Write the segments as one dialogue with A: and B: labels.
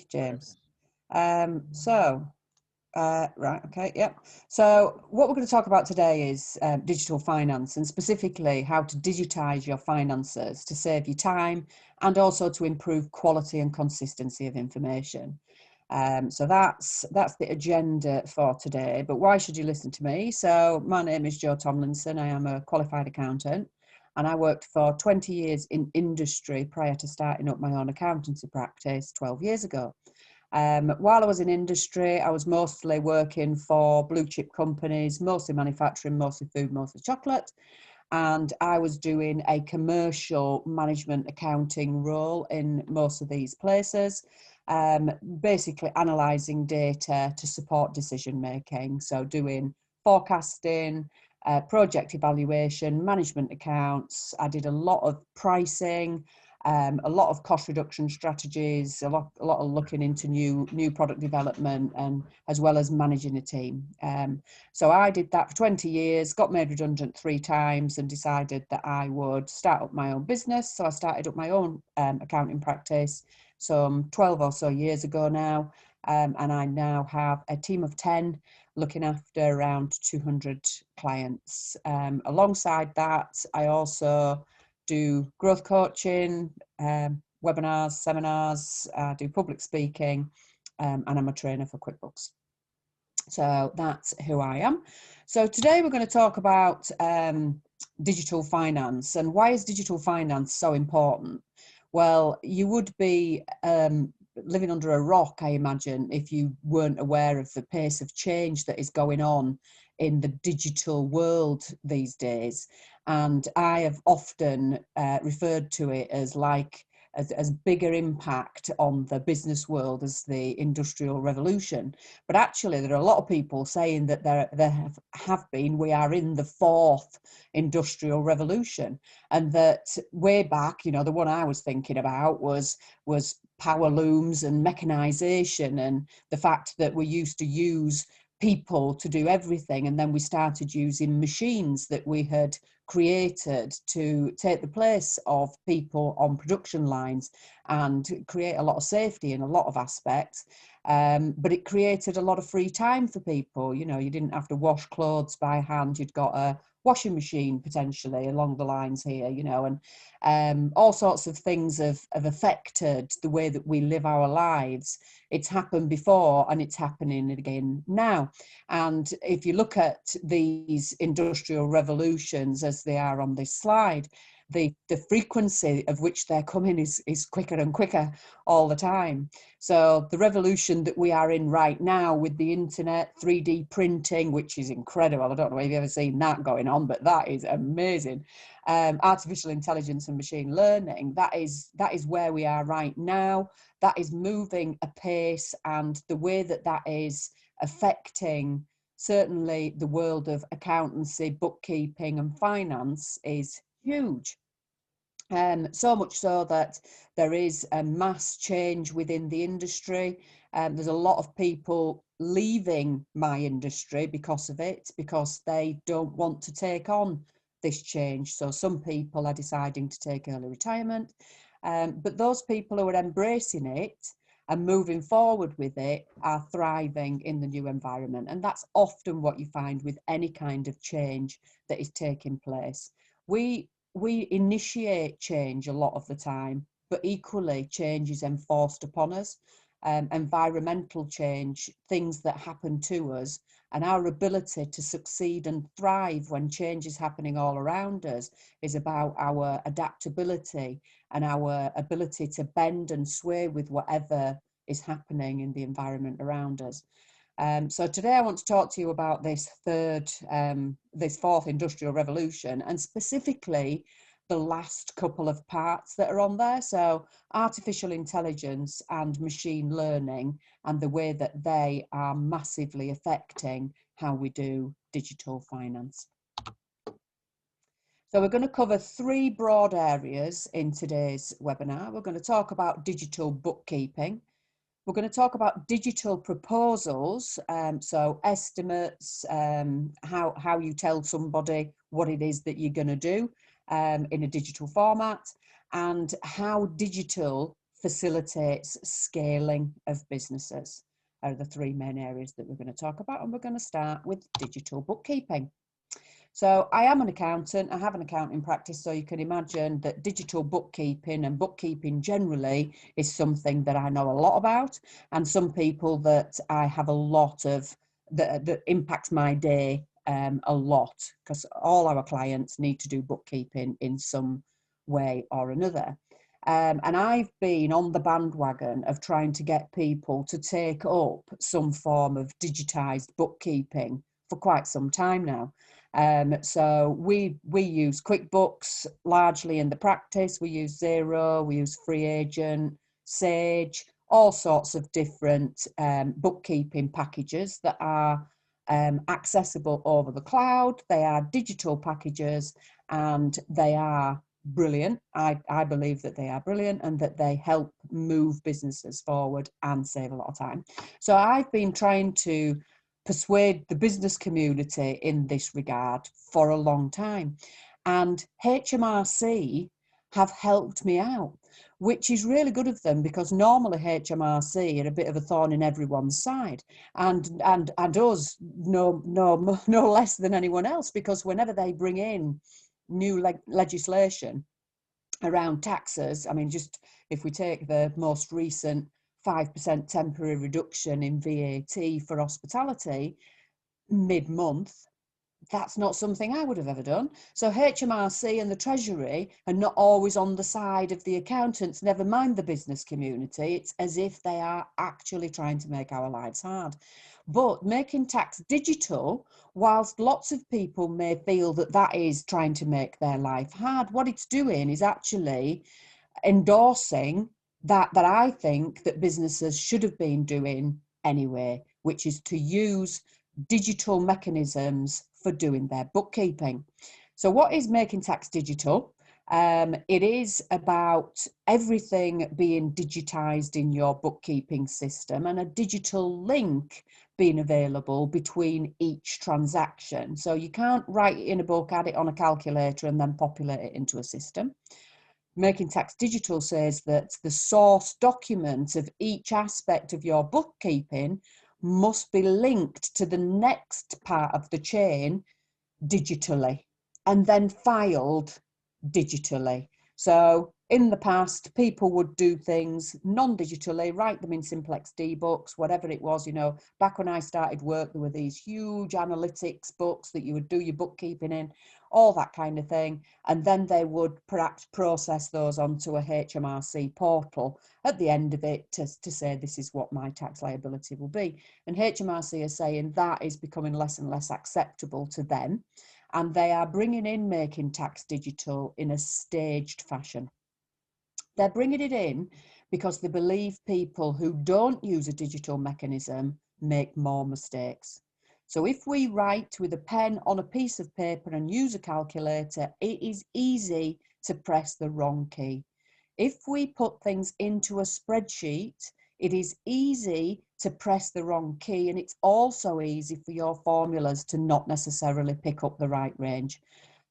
A: you, James. Right, okay, yep. So what we're going to talk about today is digital finance, and specifically how to digitize your finances to save you time and also to improve quality and consistency of information. So that's the agenda for today. But why should you listen to me? So my name is Jo Tomlinson. I am a qualified accountant, and I worked for 20 years in industry prior to starting up my own accountancy practice 12 years ago. While I was in industry, I was mostly working for blue chip companies, mostly manufacturing, mostly food, mostly chocolate. And I was doing a commercial management accounting role in most of these places, basically analysing data to support decision making. So doing forecasting, project evaluation, management accounts. I did a lot of pricing, a lot of cost reduction strategies, a lot of looking into new product development, and as well as managing a team. So I did that for 20 years, got made redundant 3 times, and decided that I would start up my own business. So I started up my own accounting practice some 12 or so years ago now, and I now have a team of 10 looking after around 200 clients. Alongside that, I also do growth coaching, webinars, seminars, do public speaking, and I'm a trainer for QuickBooks. So that's who I am. So today we're going to talk about digital finance, and why is digital finance so important? Well, you would be living under a rock, I imagine, if you weren't aware of the pace of change that is going on in the digital world these days. And I have often referred to it as bigger impact on the business world as the Industrial Revolution. But actually, there are a lot of people saying that we are in the 4th Industrial Revolution, and that way back, the one I was thinking about was power looms and mechanization, and the fact that we used to use people to do everything, and then we started using machines that we had created to take the place of people on production lines and create a lot of safety in a lot of aspects. But it created a lot of free time for people. You didn't have to wash clothes by hand. You'd got a washing machine potentially along the lines here, and all sorts of things have affected the way that we live our lives. It's happened before and it's happening again now. And if you look at these industrial revolutions as they are on this slide, the frequency of which they're coming is quicker and quicker all the time. So the revolution that we are in right now with the internet, 3D printing, which is incredible. I don't know if you've ever seen that going on, but that is amazing. Artificial intelligence and machine learning, that is where we are right now. That is moving apace, and the way that is affecting certainly the world of accountancy, bookkeeping and finance is huge. So much so that there is a mass change within the industry. There's a lot of people leaving my industry because of it, because they don't want to take on this change. So some people are deciding to take early retirement, but those people who are embracing it and moving forward with it are thriving in the new environment. And that's often what you find with any kind of change that is taking place. We initiate change a lot of the time, but equally change is enforced upon us. Environmental change, things that happen to us, and our ability to succeed and thrive when change is happening all around us is about our adaptability and our ability to bend and sway with whatever is happening in the environment around us. So today I want to talk to you about this 4th Industrial Revolution, and specifically the last couple of parts that are on there. So artificial intelligence and machine learning, and the way that they are massively affecting how we do digital finance. So we're going to cover 3 broad areas in today's webinar. We're going to talk about digital bookkeeping. We're going to talk about digital proposals, so estimates, how you tell somebody what it is that you're going to do in a digital format, and how digital facilitates scaling of businesses are the three main areas that we're going to talk about, and we're going to start with digital bookkeeping. So I am an accountant, I have an accounting practice, so you can imagine that digital bookkeeping and bookkeeping generally is something that I know a lot about, and some people that I have a lot of, that impacts my day a lot, because all our clients need to do bookkeeping in some way or another. And I've been on the bandwagon of trying to get people to take up some form of digitized bookkeeping for quite some time now. So we use QuickBooks largely in the practice. We use Xero, we use Free Agent, Sage, all sorts of different bookkeeping packages that are accessible over the cloud. They are digital packages and they are brilliant. I believe that they are brilliant and that they help move businesses forward and save a lot of time. So I've been trying to persuade the business community in this regard for a long time. And HMRC have helped me out, which is really good of them, because normally HMRC are a bit of a thorn in everyone's side, and us no less than anyone else, because whenever they bring in new legislation around taxes, I mean, just if we take the most recent 5% temporary reduction in VAT for hospitality mid-month, that's not something I would have ever done. So HMRC and the Treasury are not always on the side of the accountants, never mind the business community. It's as if they are actually trying to make our lives hard. But making tax digital, whilst lots of people may feel that that is trying to make their life hard, what it's doing is actually endorsing that I think that businesses should have been doing anyway, which is to use digital mechanisms for doing their bookkeeping. So what is making tax digital? It is about everything being digitized in your bookkeeping system and a digital link being available between each transaction. So you can't write it in a book, add it on a calculator and then populate it into a system. Making Tax Digital says that the source document of each aspect of your bookkeeping must be linked to the next part of the chain digitally and then filed digitally. So in the past, people would do things non-digitally, write them in Simplex D books, whatever it was. You know, back when I started work, there were these huge analytics books that you would do your bookkeeping in, all that kind of thing. And then they would perhaps process those onto a HMRC portal at the end of it to say, this is what my tax liability will be. And HMRC are saying that is becoming less and less acceptable to them. And they are bringing in Making Tax Digital in a staged fashion. They're bringing it in because they believe people who don't use a digital mechanism make more mistakes. So if we write with a pen on a piece of paper and use a calculator, it is easy to press the wrong key. If we put things into a spreadsheet, it is easy to press the wrong key, and it's also easy for your formulas to not necessarily pick up the right range.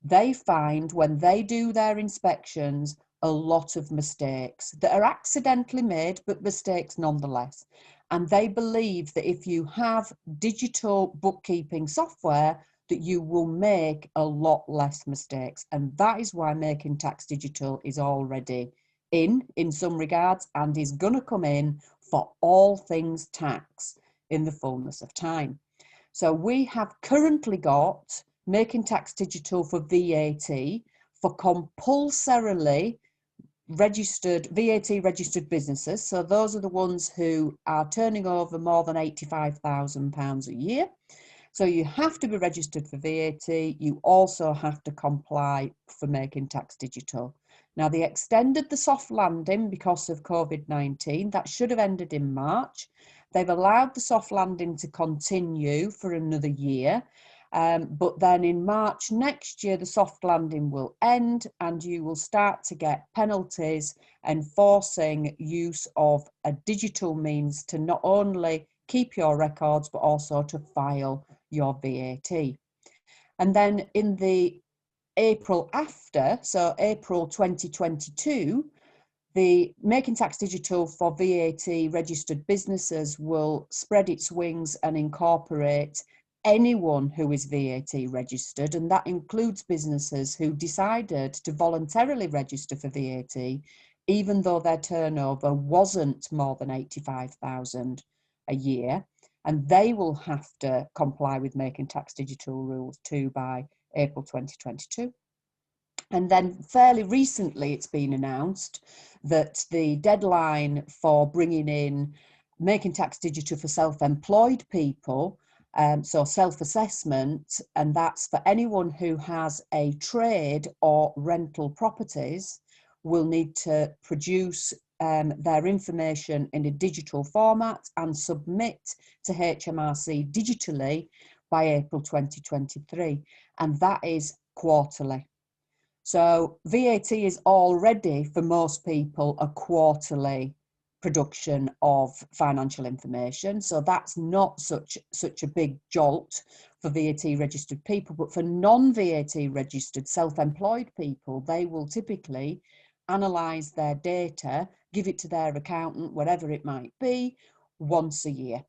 A: They find when they do their inspections a lot of mistakes that are accidentally made, but mistakes nonetheless. And they believe that if you have digital bookkeeping software, that you will make a lot less mistakes. And that is why Making Tax Digital is already in some regards, and is going to come in for all things tax in the fullness of time. So we have currently got Making Tax Digital for VAT, for compulsorily registered, VAT registered businesses. So those are the ones who are turning over more than £85,000 a year. So you have to be registered for VAT. You also have to comply for Making Tax Digital. Now, they extended the soft landing because of COVID-19. That should have ended in March. They've allowed the soft landing to continue for another year. But then in March next year, the soft landing will end and you will start to get penalties enforcing use of a digital means to not only keep your records, but also to file your VAT. And then in the April after, so April 2022, The Making Tax Digital for VAT registered businesses will spread its wings and incorporate anyone who is VAT registered, and that includes businesses who decided to voluntarily register for VAT, even though their turnover wasn't more than 85,000 a year, and they will have to comply with Making Tax Digital rules too by April 2022. And then fairly recently, it's been announced that the deadline for bringing in Making Tax Digital for self-employed people, so self-assessment, and that's for anyone who has a trade or rental properties, will need to produce their information in a digital format and submit to HMRC digitally by April 2023, and that is quarterly. So VAT is already, for most people, a quarterly production of financial information. So that's not such a big jolt for VAT registered people, but for non-VAT registered self-employed people, they will typically analyse their data, give it to their accountant, whatever it might be, once a year.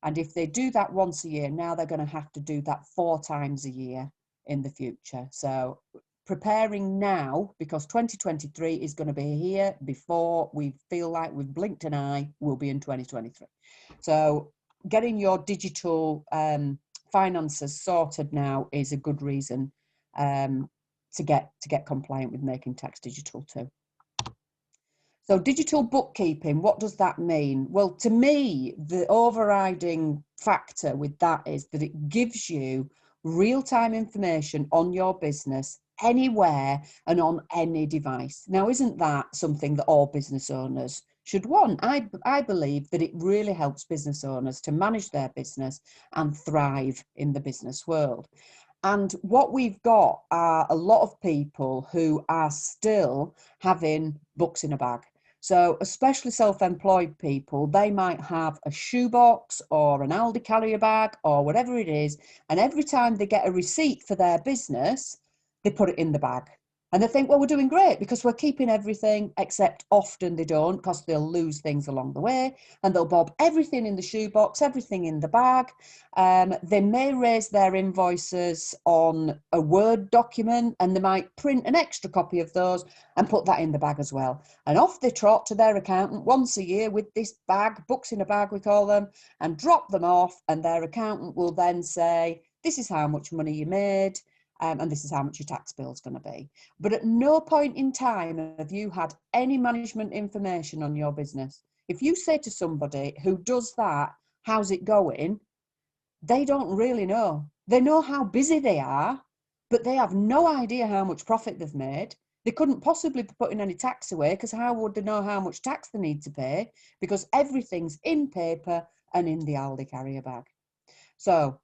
A: And if they do that once a year, now they're going to have to do that 4 times a year in the future. So preparing now, because 2023 is going to be here before we feel like we've blinked an eye, we'll be in 2023. So getting your digital finances sorted now is a good reason to get compliant with Making Tax Digital too. So digital bookkeeping, what does that mean? Well, to me, the overriding factor with that is that it gives you real-time information on your business anywhere and on any device. Now, isn't that something that all business owners should want? I believe that it really helps business owners to manage their business and thrive in the business world. And what we've got are a lot of people who are still having books in a bag. So especially self-employed people, they might have a shoebox or an Aldi carrier bag or whatever it is. And every time they get a receipt for their business, they put it in the bag. And they think, well, we're doing great because we're keeping everything, except often they don't, because they'll lose things along the way, and they'll bob everything in the shoebox, everything in the bag. They may raise their invoices on a Word document, and they might print an extra copy of those and put that in the bag as well. And off they trot to their accountant once a year with this bag, books in a bag we call them, and drop them off, and their accountant will then say, this is how much money you made, and this is how much your tax bill is going to be. But at no point in time have you had any management information on your business. If you say to somebody who does that, how's it going? They don't really know. They know how busy they are, but they have no idea how much profit they've made. They couldn't possibly be putting any tax away, because how would they know how much tax they need to pay? Because everything's in paper and in the Aldi carrier bag. So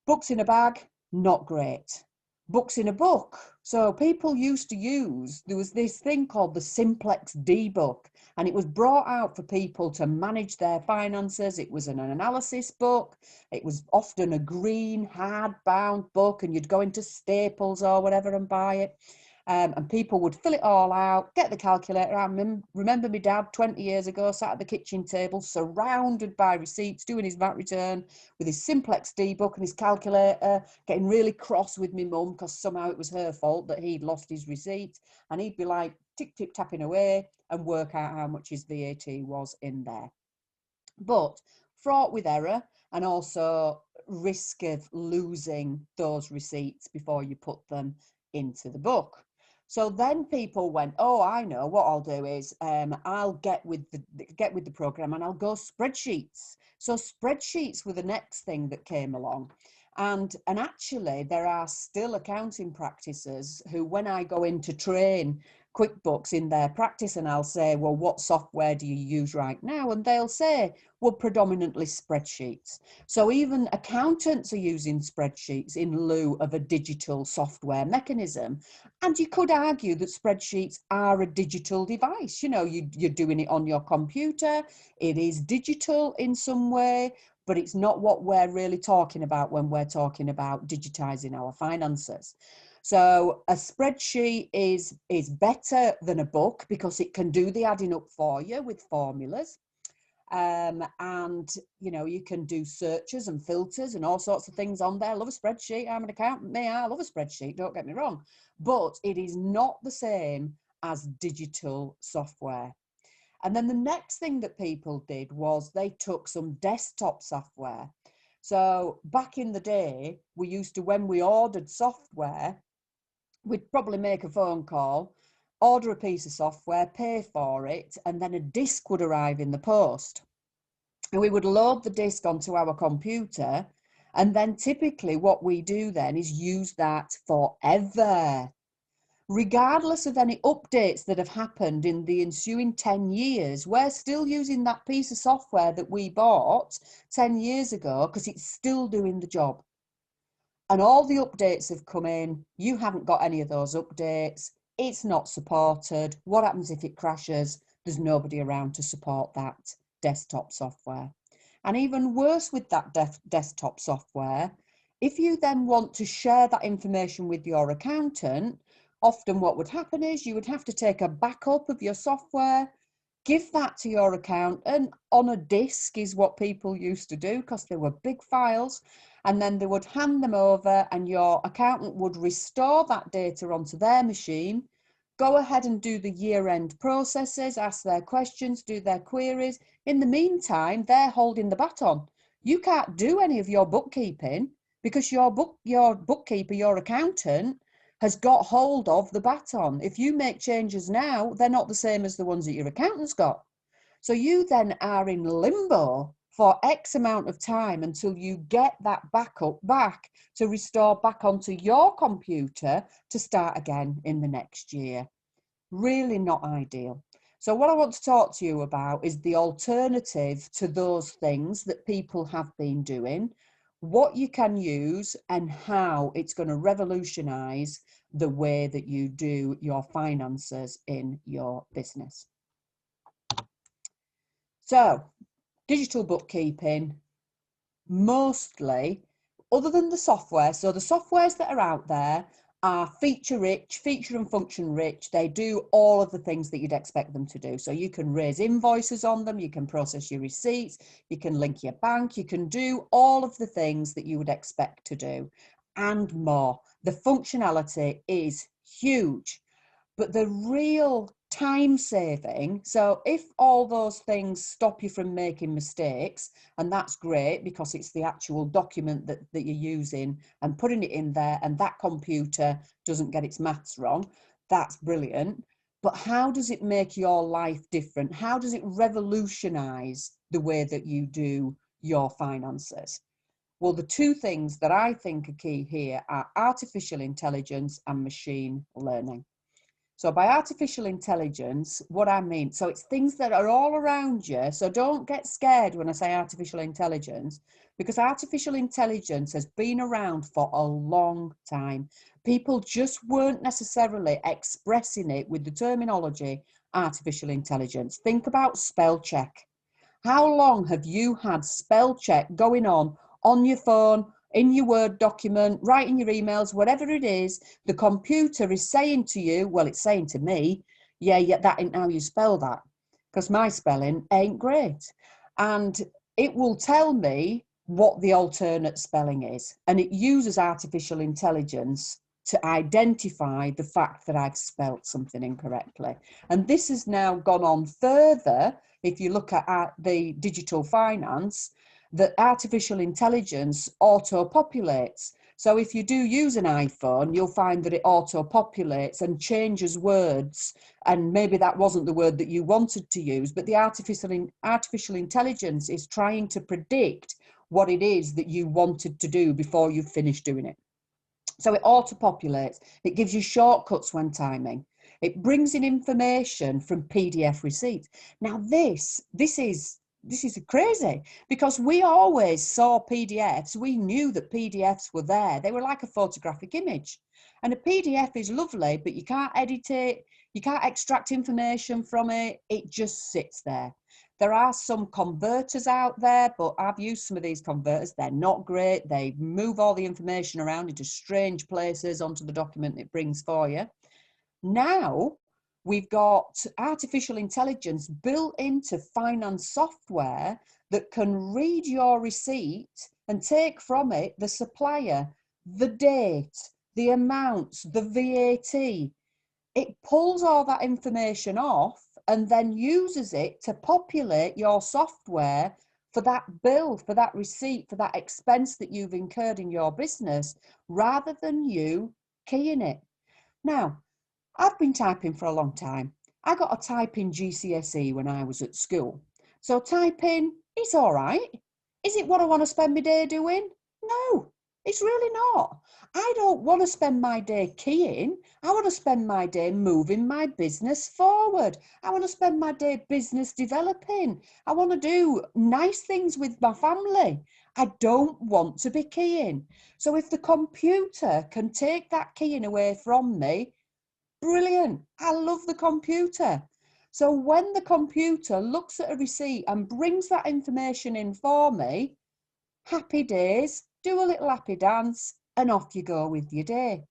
A: books in a bag, not great. Books in a book. So people used to use, there was this thing called the Simplex D book, and it was brought out for people to manage their finances. It was an analysis book. It was often a green hardbound book, and you'd go into Staples or whatever and buy it. And people would fill it all out, get the calculator out. I remember my dad 20 years ago sat at the kitchen table surrounded by receipts, doing his VAT return with his Simplex D book and his calculator, getting really cross with my mum because somehow it was her fault that he'd lost his receipt. And he'd be like tick, tick, tapping away and work out how much his VAT was in there. But fraught with error and also risk of losing those receipts before you put them into the book. So then people went, oh, I know what I'll do is I'll get with the program and I'll go spreadsheets. So spreadsheets were the next thing that came along. And actually, there are still accounting practices who, when I go in to train QuickBooks in their practice, and I'll say, well, what software do you use right now? And they'll say, well, predominantly spreadsheets. So even accountants are using spreadsheets in lieu of a digital software mechanism. And you could argue that spreadsheets are a digital device. You know, you're doing it on your computer. It is digital in some way, but it's not what we're really talking about when we're talking about digitizing our finances. So a spreadsheet is better than a book because it can do the adding up for you with formulas. And you know, you can do searches and filters and all sorts of things on there. I love a spreadsheet. I'm an accountant. I love a spreadsheet, don't get me wrong, but it is not the same as digital software. And then the next thing that people did was they took some desktop software. So back in the day, we used to, when we ordered software, we'd probably make a phone call, order a piece of software, pay for it, and then a disk would arrive in the post. And we would load the disk onto our computer. And then typically what we do then is use that forever. Regardless of any updates that have happened in the ensuing 10 years, we're still using that piece of software that we bought 10 years ago because it's still doing the job. And all the updates have come in. You haven't got any of those updates. It's not supported. What happens if it crashes? There's nobody around to support that desktop software. And even worse with that desktop software, if you then want to share that information with your accountant, often what would happen is you would have to take a backup of your software, give that to your accountant on a disk is what people used to do because they were big files, and then they would hand them over and your accountant would restore that data onto their machine, go ahead and do the year-end processes, ask their questions, do their queries. In the meantime, they're holding the baton. You can't do any of your bookkeeping because your bookkeeper, your accountant, has got hold of the baton. If you make changes now, they're not the same as the ones that your accountant's got. So you then are in limbo for X amount of time until you get that backup back to restore back onto your computer to start again in the next year. Really not ideal. So what I want to talk to you about is the alternative to those things that people have been doing, what you can use and how it's going to revolutionize the way that you do your finances in your business. So digital bookkeeping, mostly, other than the software, so the softwares that are out there are feature and function rich. They do all of the things that you'd expect them to do. So you can raise invoices on them, you can process your receipts, you can link your bank, you can do all of the things that you would expect to do and more. The functionality is huge. But the real time saving, so if all those things stop you from making mistakes, and that's great because it's the actual document that you're using and putting it in there and that computer doesn't get its maths wrong, that's brilliant. But how does it make your life different? How does it revolutionize the way that you do your finances? Well, the two things that I think are key here are artificial intelligence and machine learning. So by artificial intelligence, what I mean, so it's things that are all around you. So don't get scared when I say artificial intelligence, because artificial intelligence has been around for a long time. People just weren't necessarily expressing it with the terminology artificial intelligence. Think about spell check. How long have you had spell check going on your phone, in your Word document, writing your emails, whatever it is? The computer is saying to you, well, it's saying to me, yeah, that ain't how you spell that, because my spelling ain't great. And it will tell me what the alternate spelling is. And it uses artificial intelligence to identify the fact that I've spelt something incorrectly. And this has now gone on further. If you look at the digital finance, that artificial intelligence auto-populates. So if you do use an iPhone, you'll find that it auto-populates and changes words. And maybe that wasn't the word that you wanted to use, but the artificial intelligence is trying to predict what it is that you wanted to do before you've finished doing it. So it auto-populates. It gives you shortcuts when timing. It brings in information from PDF receipts. Now this is crazy, because we always saw PDFs. We knew that PDFs were there. They were like a photographic image. And a PDF is lovely, but you can't edit it. You can't extract information from it. It just sits there. There are some converters out there, but I've used some of these converters. They're not great. They move all the information around into strange places onto the document it brings for you. Now, we've got artificial intelligence built into finance software that can read your receipt and take from it the supplier, the date, the amounts, the VAT. It pulls all that information off and then uses it to populate your software for that bill, for that receipt, for that expense that you've incurred in your business, rather than you keying it. Now, I've been typing for a long time. I got a typing GCSE when I was at school. So typing, it's all right. Is it what I want to spend my day doing? No, it's really not. I don't want to spend my day keying. I want to spend my day moving my business forward. I want to spend my day business developing. I want to do nice things with my family. I don't want to be keying. So if the computer can take that keying away from me, brilliant. I love the computer. So when the computer looks at a receipt and brings that information in for me, happy days, do a little happy dance, and off you go with your day.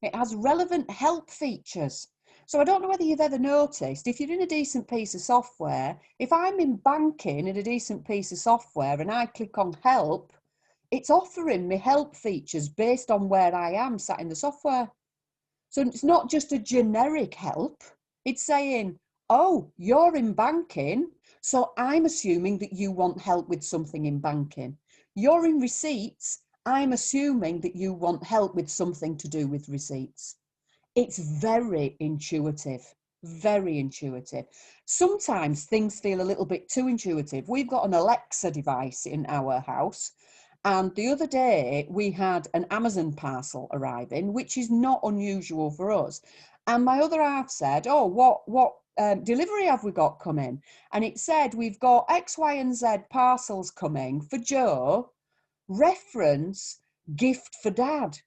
A: It has relevant help features. So I don't know whether you've ever noticed, if you're in a decent piece of software, if I'm in banking in a decent piece of software and I click on help, it's offering me help features based on where I am sat in the software. So it's not just a generic help. It's saying, oh, you're in banking, so I'm assuming that you want help with something in banking. You're in receipts, I'm assuming that you want help with something to do with receipts. It's very intuitive, very intuitive. Sometimes things feel a little bit too intuitive. We've got an Alexa device in our house. And the other day we had an Amazon parcel arriving, which is not unusual for us. And my other half said, oh, what delivery have we got coming? And it said, we've got X, Y, and Z parcels coming for Joe, reference gift for dad.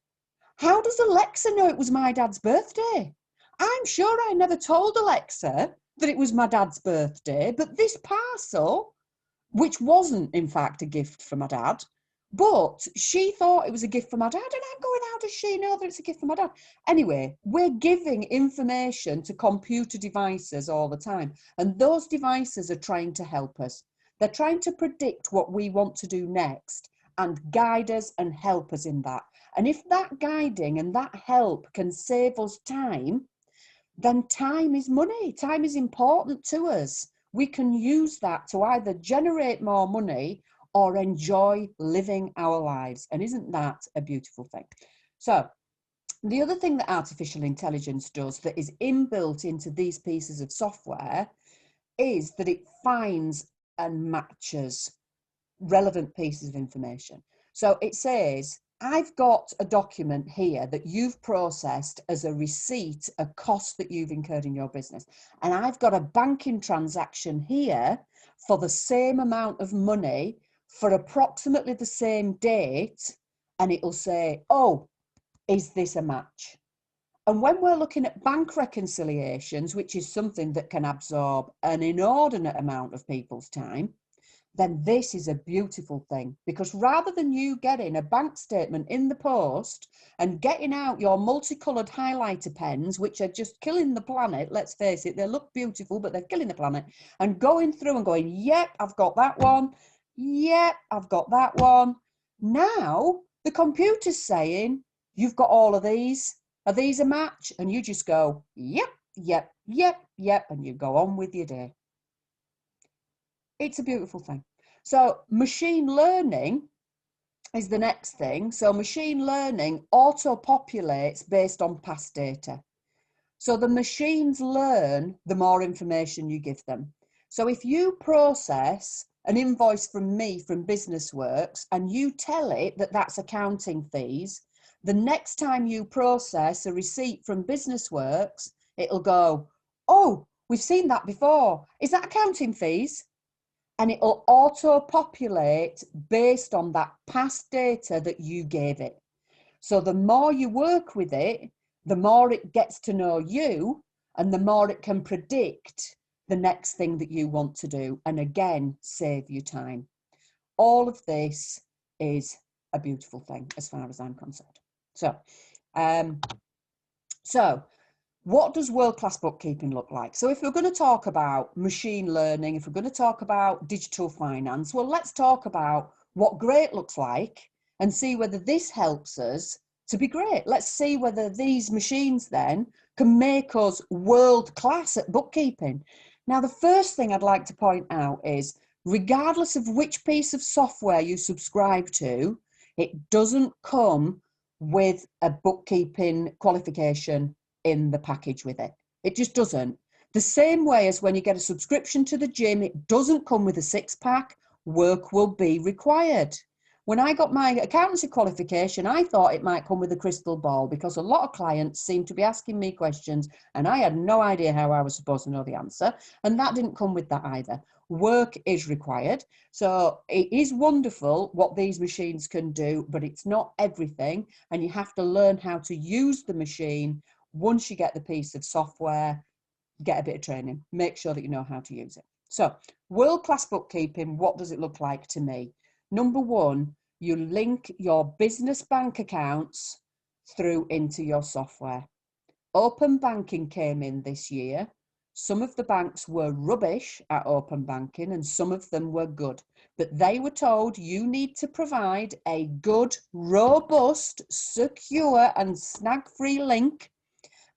A: How does Alexa know it was my dad's birthday? I'm sure I never told Alexa that it was my dad's birthday, but this parcel, which wasn't in fact a gift for my dad, but she thought it was a gift for my dad, and I'm going, how does she know that it's a gift for my dad? Anyway, we're giving information to computer devices all the time, and those devices are trying to help us. They're trying to predict what we want to do next and guide us and help us in that. And if that guiding and that help can save us time, then time is money. Time is important to us. We can use that to either generate more money or enjoy living our lives. And isn't that a beautiful thing? So the other thing that artificial intelligence does that is inbuilt into these pieces of software is that it finds and matches relevant pieces of information. So it says, I've got a document here that you've processed as a receipt, a cost that you've incurred in your business. And I've got a banking transaction here for the same amount of money for approximately the same date. And it'll say, oh, is this a match? And when we're looking at bank reconciliations, which is something that can absorb an inordinate amount of people's time, then this is a beautiful thing, because rather than you getting a bank statement in the post and getting out your multicolored highlighter pens, which are just killing the planet, let's face it, they look beautiful, but they're killing the planet, and going through and going, yep, I've got that one. Yep, I've got that one. Now the computer's saying, you've got all of these. Are these a match? And you just go, yep, yep, yep, yep, and you go on with your day. It's a beautiful thing. So machine learning is the next thing. So machine learning auto-populates based on past data. So the machines learn the more information you give them. So if you process an invoice from me from BusinessWorks and you tell it that that's accounting fees, the next time you process a receipt from BusinessWorks, it'll go, oh, we've seen that before. Is that accounting fees? And it'll auto-populate based on that past data that you gave it. So the more you work with it, the more it gets to know you, and the more it can predict the next thing that you want to do, and again, save you time. All of this is a beautiful thing as far as I'm concerned. So what does world-class bookkeeping look like? So if we're going to talk about machine learning, if we're going to talk about digital finance, well, let's talk about what great looks like and see whether this helps us to be great. Let's see whether these machines then can make us world-class at bookkeeping. Now, the first thing I'd like to point out is, regardless of which piece of software you subscribe to, it doesn't come with a bookkeeping qualification in the package with it. It just doesn't. The same way as when you get a subscription to the gym, it doesn't come with a six-pack. Work will be required. When I got my accountancy qualification, I thought it might come with a crystal ball, because a lot of clients seemed to be asking me questions and I had no idea how I was supposed to know the answer. And that didn't come with that either. Work is required. So it is wonderful what these machines can do, but it's not everything. And you have to learn how to use the machine. Once you get the piece of software, get a bit of training, make sure that you know how to use it. So world-class bookkeeping, what does it look like to me? Number one, you link your business bank accounts through into your software. Open banking came in this year. Some of the banks were rubbish at open banking and some of them were good, but they were told you need to provide a good, robust, secure and snag-free link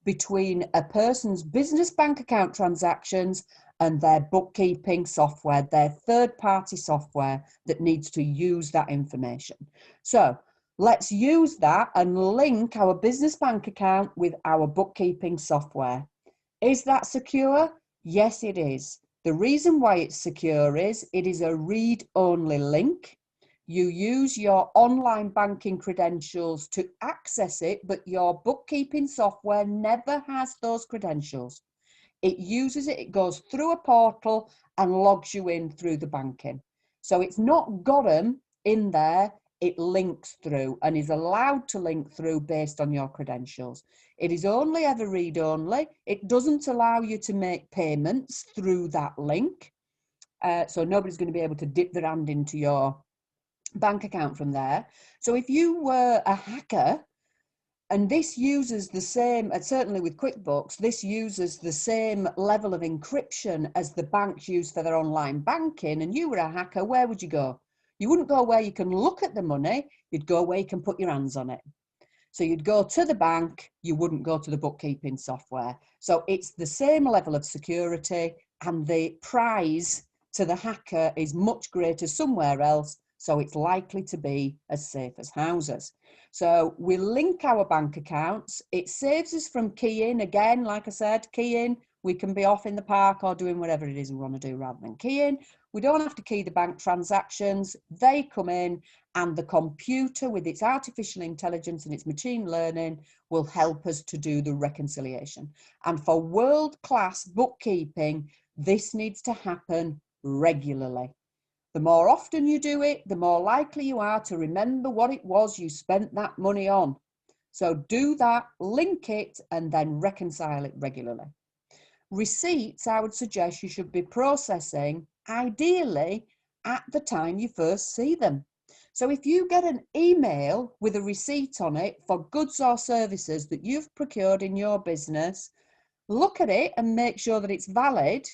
A: between a person's business bank account transactions and their bookkeeping software, their third-party software that needs to use that information. So let's use that and link our business bank account with our bookkeeping software. Is that secure? Yes, it is. The reason why it's secure is it is a read-only link. You use your online banking credentials to access it, but your bookkeeping software never has those credentials. It uses it, it goes through a portal and logs you in through the banking. So it's not got them in there, it links through and is allowed to link through based on your credentials. It is only ever read-only. It doesn't allow you to make payments through that link. So nobody's going to be able to dip their hand into your bank account from there. So if you were a hacker, and this uses the same, certainly with QuickBooks, this uses the same level of encryption as the banks use for their online banking, and you were a hacker, where would you go? You wouldn't go where you can look at the money, you'd go where you can put your hands on it. So you'd go to the bank, you wouldn't go to the bookkeeping software. So it's the same level of security, and the prize to the hacker is much greater somewhere else, so it's likely to be as safe as houses. So we link our bank accounts. It saves us from keying. Again, like I said, keying, we can be off in the park or doing whatever it is we want to do rather than keying. We don't have to key the bank transactions. They come in and the computer with its artificial intelligence and its machine learning will help us to do the reconciliation. And for world-class bookkeeping, this needs to happen regularly. The more often you do it, the more likely you are to remember what it was you spent that money on. So do that, link it, and then reconcile it regularly. Receipts, I would suggest you should be processing, ideally, at the time you first see them. So if you get an email with a receipt on it for goods or services that you've procured in your business, look at it and make sure that it's valid,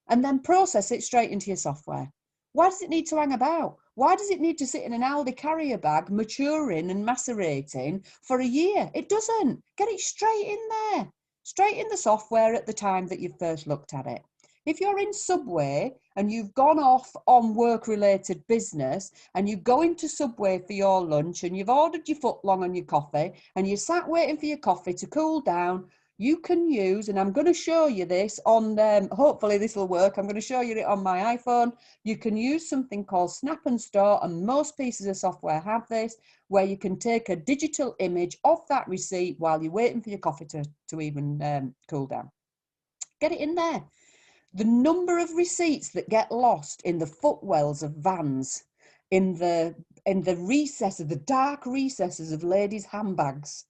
A: and then process it straight into your software. Why does it need to hang about? Why does it need to sit in an Aldi carrier bag, maturing and macerating for a year? It doesn't. Get it straight in there, straight in the software at the time that you first looked at it. If you're in Subway and you've gone off on work-related business and you go into Subway for your lunch and you've ordered your footlong and your coffee and you sat waiting for your coffee to cool down, you can use, and I'm going to show you this on, hopefully this will work, I'm going to show you it on my iPhone. You can use something called Snap and Store, and most pieces of software have this, where you can take a digital image of that receipt while you're waiting for your coffee to even cool down. Get it in there. The number of receipts that get lost in the footwells of vans, in the recesses, the dark recesses of ladies' handbags,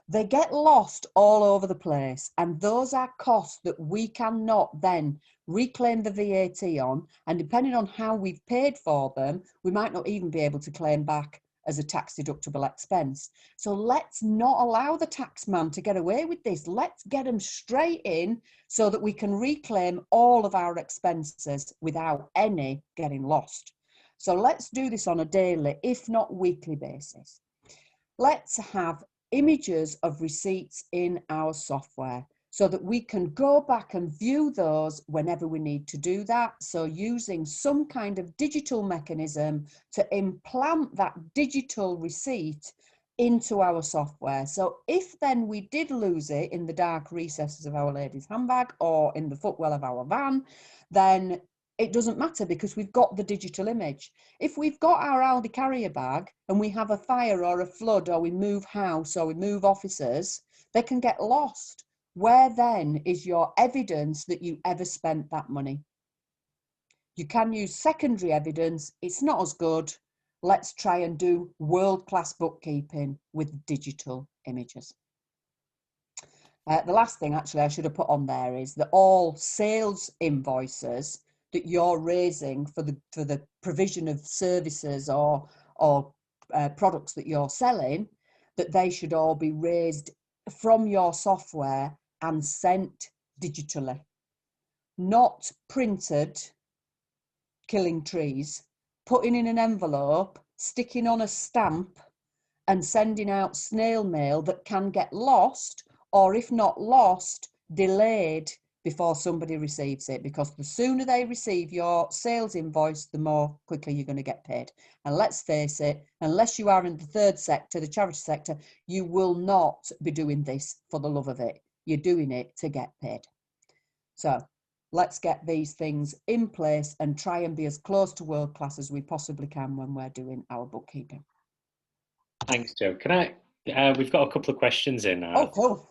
A: they get lost all over the place, and those are costs that we cannot then reclaim the VAT on, and depending on how we've paid for them, we might not even be able to claim back as a tax deductible expense. So let's not allow the tax man to get away with this. Let's get them straight in so that we can reclaim all of our expenses without any getting lost. So let's do this on a daily, if not weekly basis. Let's have images of receipts in our software so that we can go back and view those whenever we need to do that. So using some kind of digital mechanism to implant that digital receipt into our software. So if then we did lose it in the dark recesses of our lady's handbag or in the footwell of our van, then it doesn't matter because we've got the digital image. If we've got our Aldi carrier bag and we have a fire or a flood or we move house or we move offices, they can get lost. Where then is your evidence that you ever spent that money? You can use secondary evidence. It's not as good. Let's try and do world-class bookkeeping with digital images. The last thing actually I should have put on there is that all sales invoices that you're raising for the provision of services or products that you're selling, that they should all be raised from your software and sent digitally, not printed, killing trees, putting in an envelope, sticking on a stamp and sending out snail mail that can get lost, or if not lost, delayed before somebody receives it, because the sooner they receive your sales invoice, the more quickly you're going to get paid. And let's face it, unless you are in the third sector, the charity sector, you will not be doing this for the love of it. You're doing it to get paid. So let's get these things in place and try and be as close to world class as we possibly can when we're doing our bookkeeping.
B: Thanks, Jo. Can I? We've got a couple of questions in.
A: Oh, cool.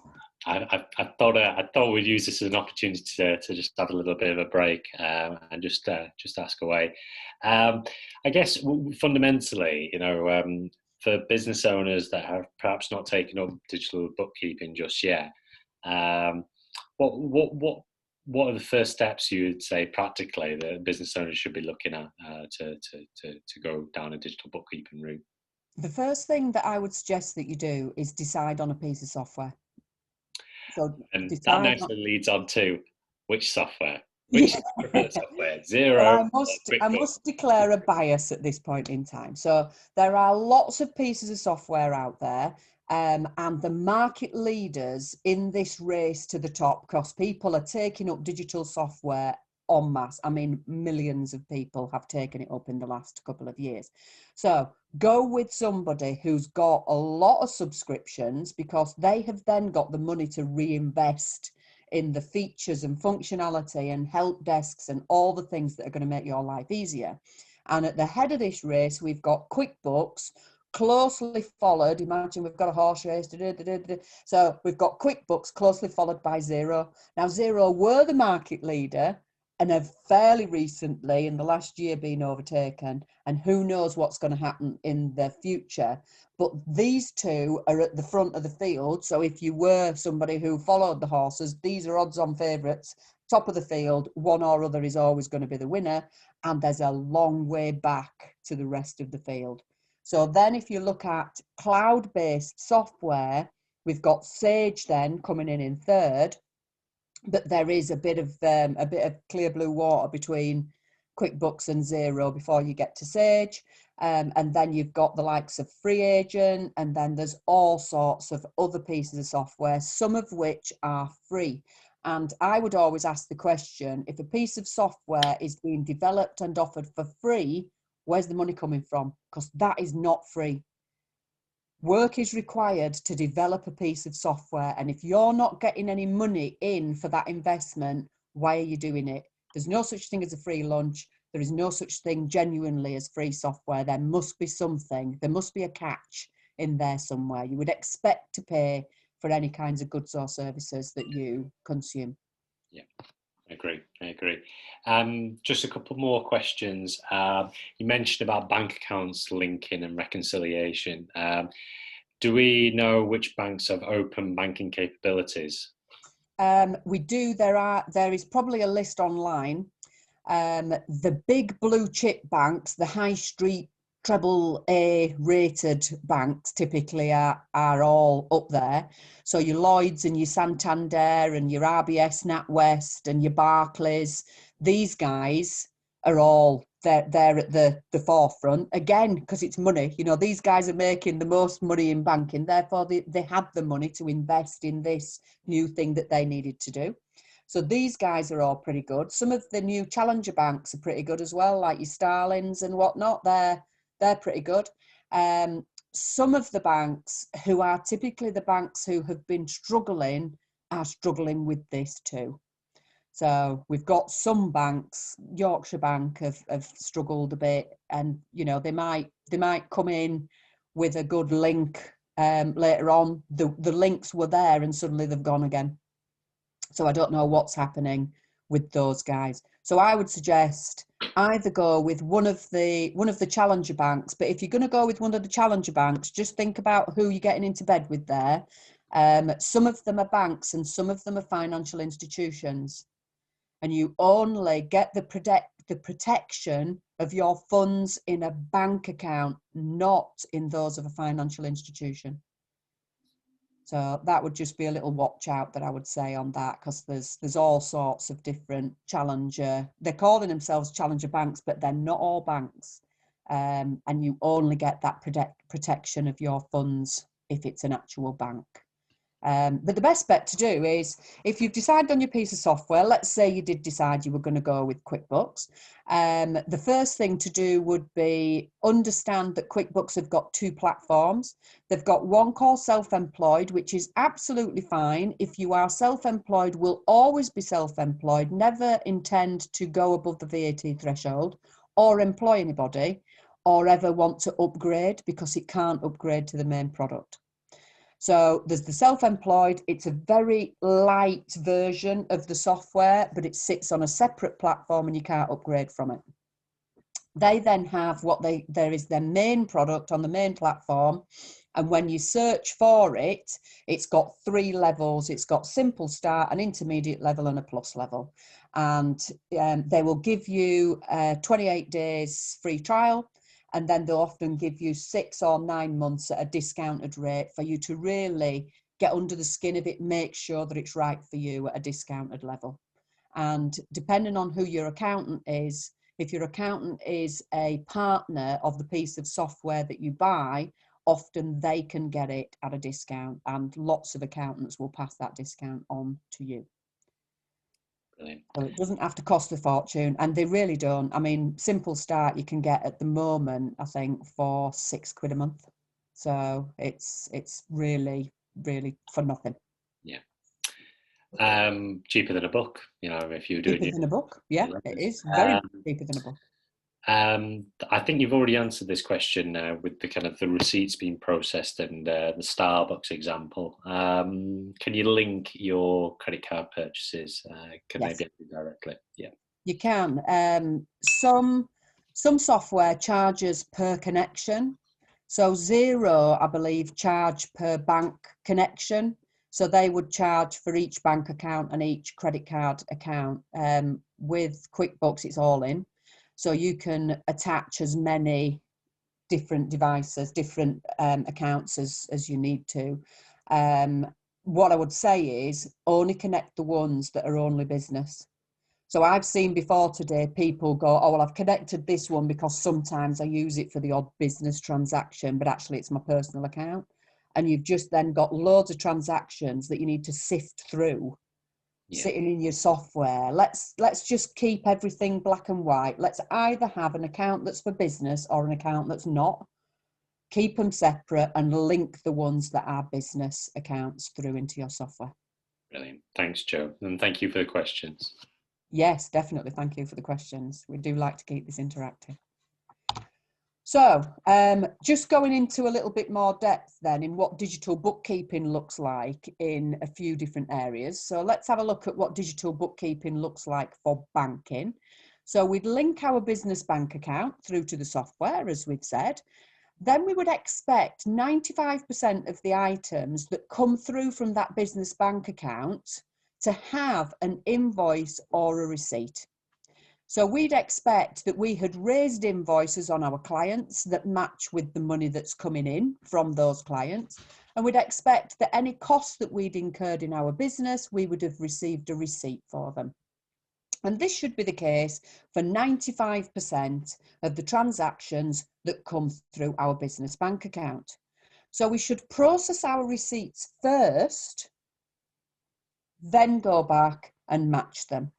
B: I thought we'd use this as an opportunity to just have a little bit of a break and just ask away. I guess fundamentally, for business owners that have perhaps not taken up digital bookkeeping just yet, what are the first steps you would say practically that business owners should be looking at to go down a digital bookkeeping route?
A: The first thing that I would suggest that you do is decide on a piece of software. So
B: and that nicely leads on to which software, which software, Xero.
A: Well, I must declare a bias at this point in time. So there are lots of pieces of software out there, and the market leaders in this race to the top, because people are taking up digital software en masse. I mean, millions of people have taken it up in the last couple of years. So go with somebody who's got a lot of subscriptions, because they have then got the money to reinvest in the features and functionality and help desks and all the things that are going to make your life easier. And at the head of this race, we've got QuickBooks, closely followed. Imagine we've got a horse race. So we've got QuickBooks closely followed by Xero. Now, Xero were the market leader and have fairly recently, in the last year, been overtaken. And who knows what's going to happen in the future. But these two are at the front of the field. So if you were somebody who followed the horses, these are odds-on favourites. Top of the field, one or other is always going to be the winner. And there's a long way back to the rest of the field. So then if you look at cloud-based software, we've got Sage then coming in third. But there is a bit of clear blue water between QuickBooks and Xero before you get to Sage. And then you've got the likes of Free Agent, and then there's all sorts of other pieces of software, some of which are free. And I would always ask the question, if a piece of software is being developed and offered for free, where's the money coming from? Because that is not free. Work is required to develop a piece of software. And if you're not getting any money in for that investment, why are you doing it? There's no such thing as a free lunch. There is no such thing genuinely as free software. There must be something. There must be a catch in there somewhere. You would expect to pay for any kinds of goods or services that you consume.
B: Yeah, I agree. Just a couple more questions. You mentioned about bank accounts linking and reconciliation. Do we know which banks have open banking capabilities?
A: We do. There is probably a list online. The big blue chip banks, the high street treble A rated banks typically are all up there. So your Lloyds and your Santander and your RBS NatWest and your Barclays, these guys are all they're at the forefront again, because it's money. You know, these guys are making the most money in banking, therefore they had the money to invest in this new thing that they needed to do. So these guys are all pretty good. Some of the new challenger banks are pretty good as well, like your Starlings and whatnot. They're pretty good. Some of the banks who are typically the banks who have been struggling are struggling with this too. So we've got some banks, Yorkshire Bank have struggled a bit, and you know they might come in with a good link later on. The links were there and suddenly they've gone again. So I don't know what's happening with those guys. So I would suggest either go with one of the challenger banks. But if you're going to go with one of the challenger banks, just think about who you're getting into bed with there. Some of them are banks and some of them are financial institutions. And you only get the protection of your funds in a bank account, not in those of a financial institution. So that would just be a little watch out that I would say on that, because there's all sorts of different challenger. They're calling themselves challenger banks, but they're not all banks. And you only get that protection of your funds if it's an actual bank. But the best bet to do is, if you've decided on your piece of software, let's say you did decide you were going to go with QuickBooks, the first thing to do would be understand that QuickBooks have got two platforms. They've got one called self-employed, which is absolutely fine. If you are self-employed, will always be self-employed, never intend to go above the VAT threshold or employ anybody or ever want to upgrade, because it can't upgrade to the main product. So there's the self-employed. It's a very light version of the software, but it sits on a separate platform and you can't upgrade from it. They then have there is their main product on the main platform. And when you search for it, it's got 3 levels. It's got simple start, an intermediate level and a plus level. And they will give you 28 days free trial. And then they'll often give you 6 or 9 months at a discounted rate for you to really get under the skin of it, make sure that it's right for you at a discounted level. And depending on who your accountant is, if your accountant is a partner of the piece of software that you buy, often they can get it at a discount, and lots of accountants will pass that discount on to you.
B: Brilliant.
A: So it doesn't have to cost a fortune, and they really don't. I mean, Simple Start you can get at the moment, I think, for £6 a month. So it's really, really for nothing.
B: Yeah. Cheaper than a book, you know, if you do
A: Cheaper than a book. Yeah, it is very cheaper than a book.
B: I think you've already answered this question with the kind of the receipts being processed and the Starbucks example. Can you link your credit card purchases? Can
A: Yes.
B: they be directly? Yeah,
A: you can. Some software charges per connection. So Xero, I believe, charge per bank connection. So they would charge for each bank account and each credit card account. With QuickBooks, it's all in. So you can attach as many different devices, different accounts as you need to. What I would say is only connect the ones that are only business. So I've seen before today people go, oh, well, I've connected this one because sometimes I use it for the odd business transaction, but actually it's my personal account. And you've just then got loads of transactions that you need to sift through. Yeah. Sitting in your software. Let's just keep everything black and white. Let's either have an account that's for business or an account that's not. Keep them separate and link the ones that are business accounts through into your software.
B: Brilliant. Thanks, Jo. And thank you for the questions.
A: Yes, definitely. Thank you for the questions. We do like to keep this interactive. So just going into a little bit more depth then in what digital bookkeeping looks like in a few different areas. So let's have a look at what digital bookkeeping looks like for banking. So we'd link our business bank account through to the software, as we've said. Then we would expect 95% of the items that come through from that business bank account to have an invoice or a receipt. So we'd expect that we had raised invoices on our clients that match with the money that's coming in from those clients. And we'd expect that any costs that we'd incurred in our business, we would have received a receipt for them. And this should be the case for 95% of the transactions that come through our business bank account. So we should process our receipts first, then go back and match them.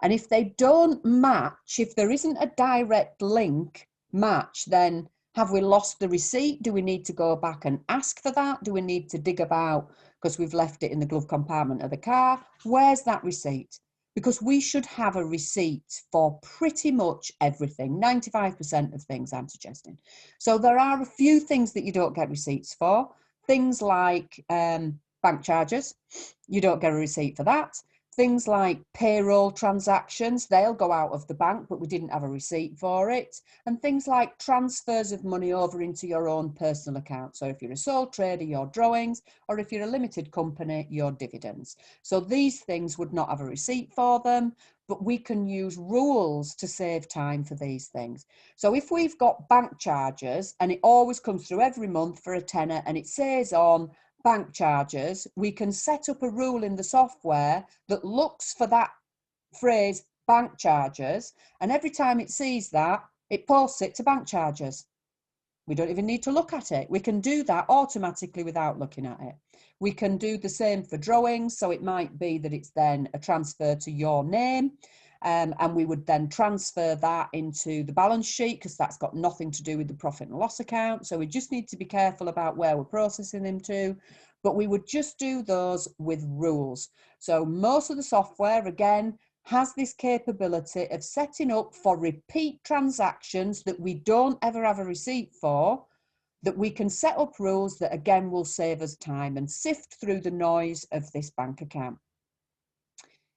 A: And if they don't match, if there isn't a direct link match, then have we lost the receipt? Do we need to go back and ask for that? Do we need to dig about because we've left it in the glove compartment of the car? Where's that receipt? Because we should have a receipt for pretty much everything, 95% of things I'm suggesting. So there are a few things that you don't get receipts for. Things like bank charges, you don't get a receipt for that. Things like payroll transactions, they'll go out of the bank, but we didn't have a receipt for it. And things like transfers of money over into your own personal account. So if you're a sole trader, your drawings, or if you're a limited company, your dividends. So these things would not have a receipt for them, but we can use rules to save time for these things. So if we've got bank charges and it always comes through every month for a tenner and it says on bank charges, we can set up a rule in the software that looks for that phrase bank charges, and every time it sees that, it posts it to bank charges. We don't even need to look at it. We can do that automatically without looking at it. We can do the same for drawings, so it might be that it's then a transfer to your name, and we would then transfer that into the balance sheet because that's got nothing to do with the profit and loss account. So we just need to be careful about where we're processing them to, but we would just do those with rules. So most of the software, again, has this capability of setting up for repeat transactions that we don't ever have a receipt for, that we can set up rules that again will save us time and sift through the noise of this bank account.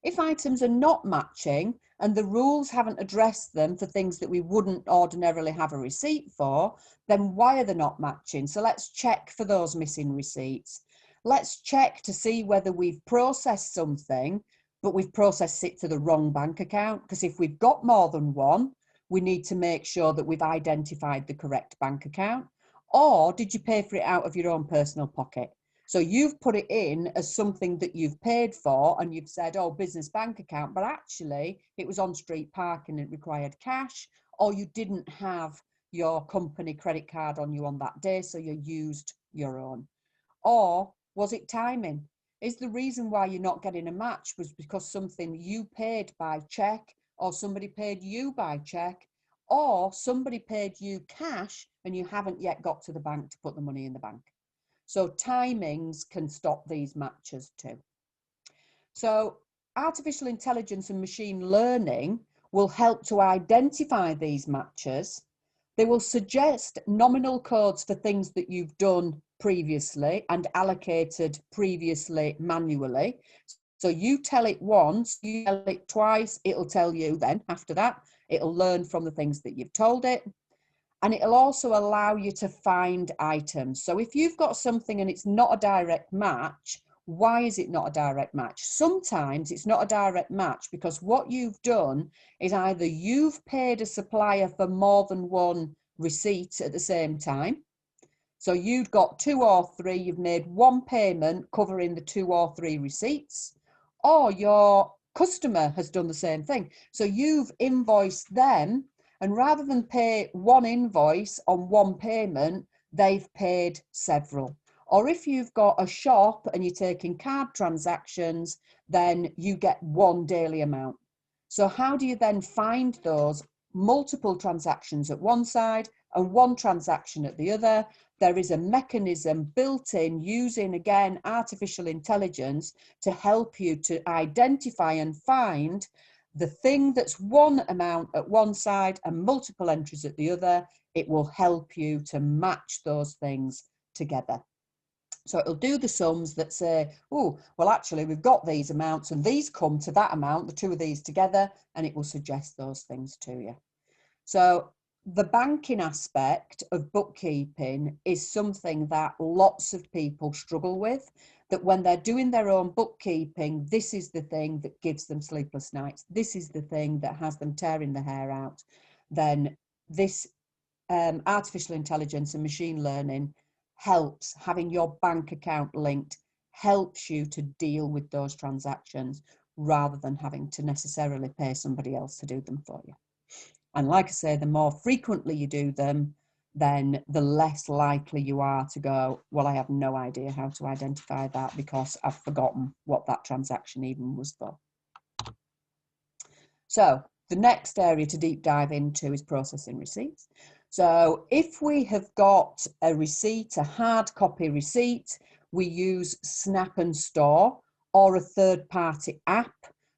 A: If items are not matching and the rules haven't addressed them for things that we wouldn't ordinarily have a receipt for, then why are they not matching? So let's check for those missing receipts. Let's check to see whether we've processed something, but we've processed it to the wrong bank account. Because if we've got more than one, we need to make sure that we've identified the correct bank account. Or did you pay for it out of your own personal pocket? So you've put it in as something that you've paid for and you've said, oh, business bank account, but actually it was on street parking and it required cash, or you didn't have your company credit card on you on that day, so you used your own. Or was it timing? Is the reason why you're not getting a match was because something you paid by check, or somebody paid you by check, or somebody paid you cash and you haven't yet got to the bank to put the money in the bank? So timings can stop these matches too. So artificial intelligence and machine learning will help to identify these matches. They will suggest nominal codes for things that you've done previously and allocated previously manually. So you tell it once, you tell it twice, it'll tell you then after that, it'll learn from the things that you've told it. And it'll also allow you to find items. So if you've got something and it's not a direct match, why is it not a direct match? Sometimes it's not a direct match because what you've done is either you've paid a supplier for more than one receipt at the same time. So you've got two or three, you've made one payment covering the two or three receipts, or your customer has done the same thing. So you've invoiced them, and rather than pay one invoice on one payment, they've paid several. Or if you've got a shop and you're taking card transactions, then you get one daily amount. So how do you then find those multiple transactions at one side and one transaction at the other? There is a mechanism built in using, again, artificial intelligence to help you to identify and find the thing that's one amount at one side and multiple entries at the other. It will help you to match those things together. So it'll do the sums that say, oh, well, actually, we've got these amounts and these come to that amount, the two of these together, and it will suggest those things to you. So the banking aspect of bookkeeping is something that lots of people struggle with. that when they're doing their own bookkeeping, this is the thing that gives them sleepless nights, this is the thing that has them tearing their hair out, then this artificial intelligence and machine learning helps. Having your bank account linked helps you to deal with those transactions rather than having to necessarily pay somebody else to do them for you. And like I say, the more frequently you do them, then the less likely you are to go, well, I have no idea how to identify that because I've forgotten what that transaction even was for. So the next area to deep dive into is processing receipts. So if we have got a receipt, a hard copy receipt, we use Snap and Store or a third-party app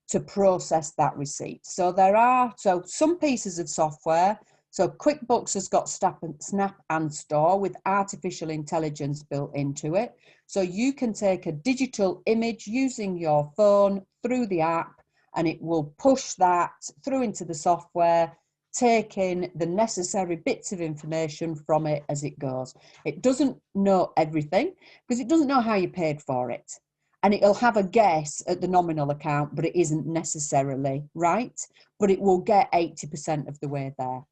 A: to process that receipt. So there are some pieces of software. So QuickBooks has got Snap and Store with artificial intelligence built into it. So you can take a digital image using your phone through the app, and it will push that through into the software, taking the necessary bits of information from it as it goes. It doesn't know everything because it doesn't know how you paid for it. And it'll have a guess at the nominal account, but it isn't necessarily right, but it will get 80% of the way there.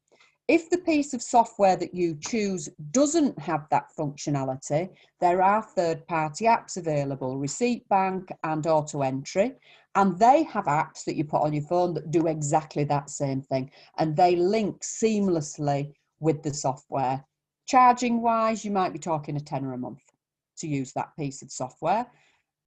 A: If the piece of software that you choose doesn't have that functionality, there are third-party apps available, Receipt Bank and Auto Entry, and they have apps that you put on your phone that do exactly that same thing, and they link seamlessly with the software. Charging-wise, you might be talking £10 a month to use that piece of software.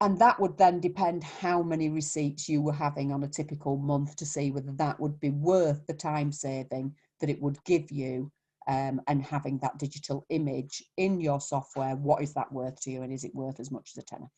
A: And that would then depend how many receipts you were having on a typical month to see whether that would be worth the time saving that it would give you, and having that digital image in your software. What is that worth to you, and is it worth as much as a tenner?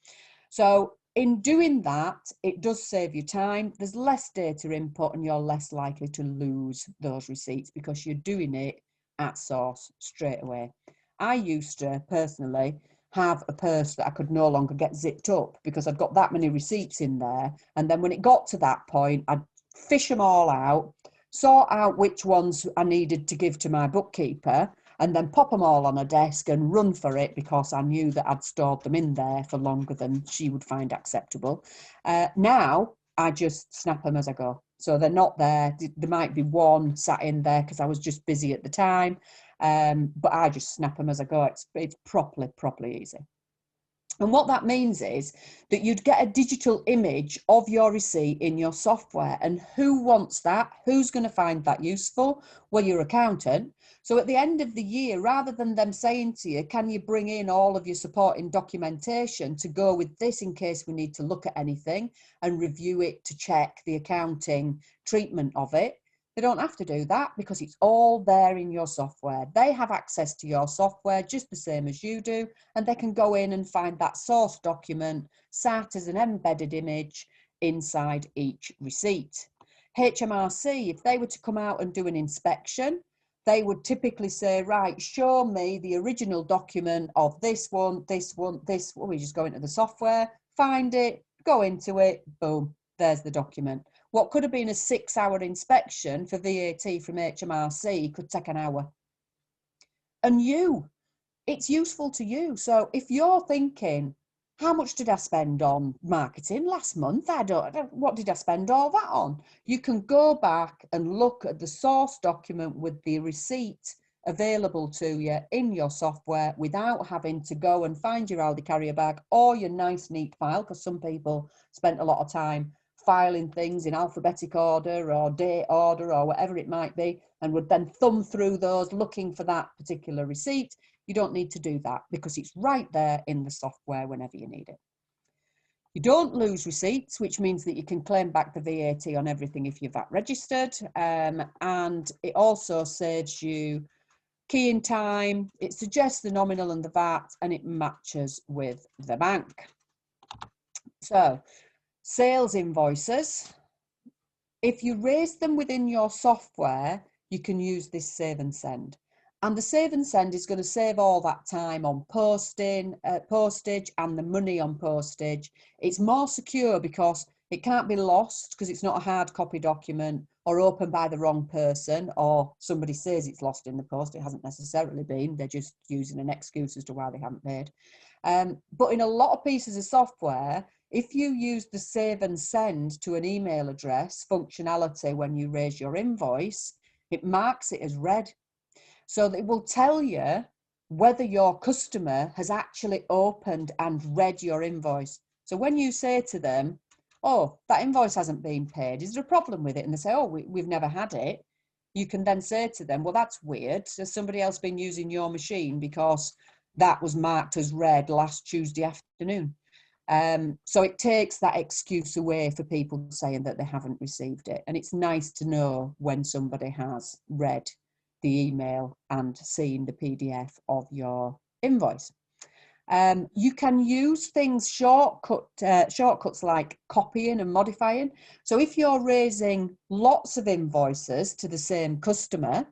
A: So in doing that, it does save you time. There's less data input and you're less likely to lose those receipts because you're doing it at source straight away. I used to personally have a purse that I could no longer get zipped up because I'd got that many receipts in there. And then when it got to that point, I'd fish them all out, sort out which ones I needed to give to my bookkeeper, and then pop them all on a desk and run for it because I knew that I'd stored them in there for longer than she would find acceptable. Now I just snap them as I go. So they're not there. There might be one sat in there because I was just busy at the time. But I just snap them as I go. It's properly easy. And what that means is that you'd get a digital image of your receipt in your software. And who wants that? Who's going to find that useful? Well, your accountant. So at the end of the year, rather than them saying to you, can you bring in all of your supporting documentation to go with this in case we need to look at anything and review it to check the accounting treatment of it, they don't have to do that because it's all there in your software. They have access to your software just the same as you do, and they can go in and find that source document sat as an embedded image inside each receipt. HMRC, if they were to come out and do an inspection, they would typically say, right, show me the original document of this one. We just go into the software, find it, go into it, boom, there's the document. What could have been a 6-hour inspection for VAT from HMRC could take an hour. And it's useful to you. So if you're thinking, how much did I spend on marketing last month? What did I spend all that on? You can go back and look at the source document with the receipt available to you in your software without having to go and find your Aldi carrier bag or your nice neat file, because some people spent a lot of time filing things in alphabetic order or date order or whatever it might be, and would then thumb through those looking for that particular receipt. You don't need to do that because it's right there in the software whenever you need it. You don't lose receipts, which means that you can claim back the VAT on everything if you're VAT registered, and it also saves you keying time. It suggests the nominal and the VAT, and it matches with the bank. So sales invoices, if you raise them within your software, you can use this save and send. And the save and send is going to save all that time on postage and the money on postage. It's more secure because It can't be lost because it's not a hard copy document, or opened by the wrong person, or somebody says it's lost in the post. It hasn't necessarily been. They're just using an excuse as to why they haven't paid. But in a lot of pieces of software, if you use the save and send to an email address functionality when you raise your invoice, it marks it as read. So it will tell you whether your customer has actually opened and read your invoice. So when you say to them, oh, that invoice hasn't been paid, is there a problem with it? And they say, oh, we've never had it. You can then say to them, well, that's weird. Has somebody else been using your machine because that was marked as read last Tuesday afternoon? So it takes that excuse away for people saying that they haven't received it. And it's nice to know when somebody has read the email and seen the PDF of your invoice. You can use things shortcuts like copying and modifying. So if you're raising lots of invoices to the same customer,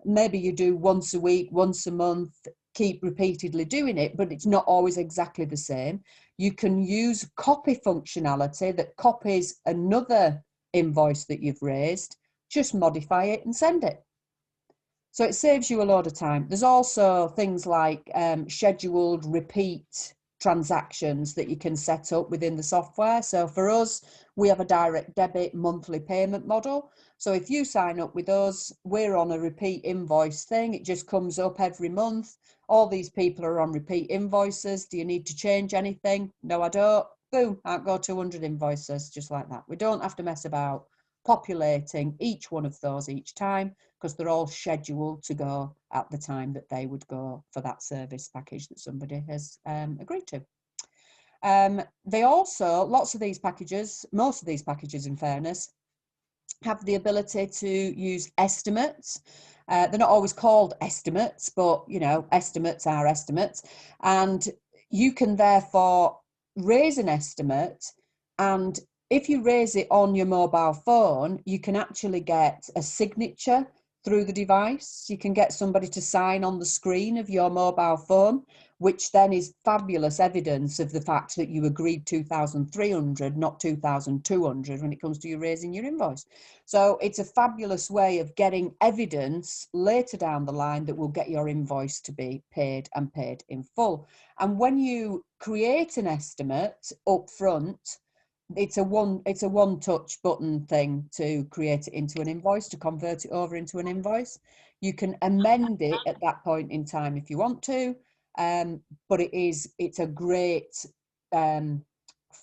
A: maybe you do once a week, once a month, keep repeatedly doing it, but it's not always exactly the same. You can use copy functionality that copies another invoice that you've raised, just modify it and send it. So it saves you a lot of time. There's also things like scheduled repeat transactions that you can set up within the software. So for us, we have a direct debit monthly payment model. So if you sign up with us, we're on a repeat invoice thing. It just comes up every month. All these people are on repeat invoices. Do you need to change anything? No, I don't. Boom, out go 200 invoices, just like that. We don't have to mess about populating each one of those each time, because they're all scheduled to go at the time that they would go for that service package that somebody has agreed to. They also, lots of these packages, most of these packages in fairness, have the ability to use estimates. They're not always called estimates, but you know, estimates are estimates. And you can therefore raise an estimate, and if you raise it on your mobile phone, you can actually get a signature through the device. You can get somebody to sign on the screen of your mobile phone, which then is fabulous evidence of the fact that you agreed 2,300, not 2,200 when it comes to you raising your invoice. So it's a fabulous way of getting evidence later down the line that will get your invoice to be paid, and paid in full. And when you create an estimate up front, it's a one touch button thing to create it into an invoice, to convert it over into an invoice. You can amend it at that point in time if you want to, but it's a great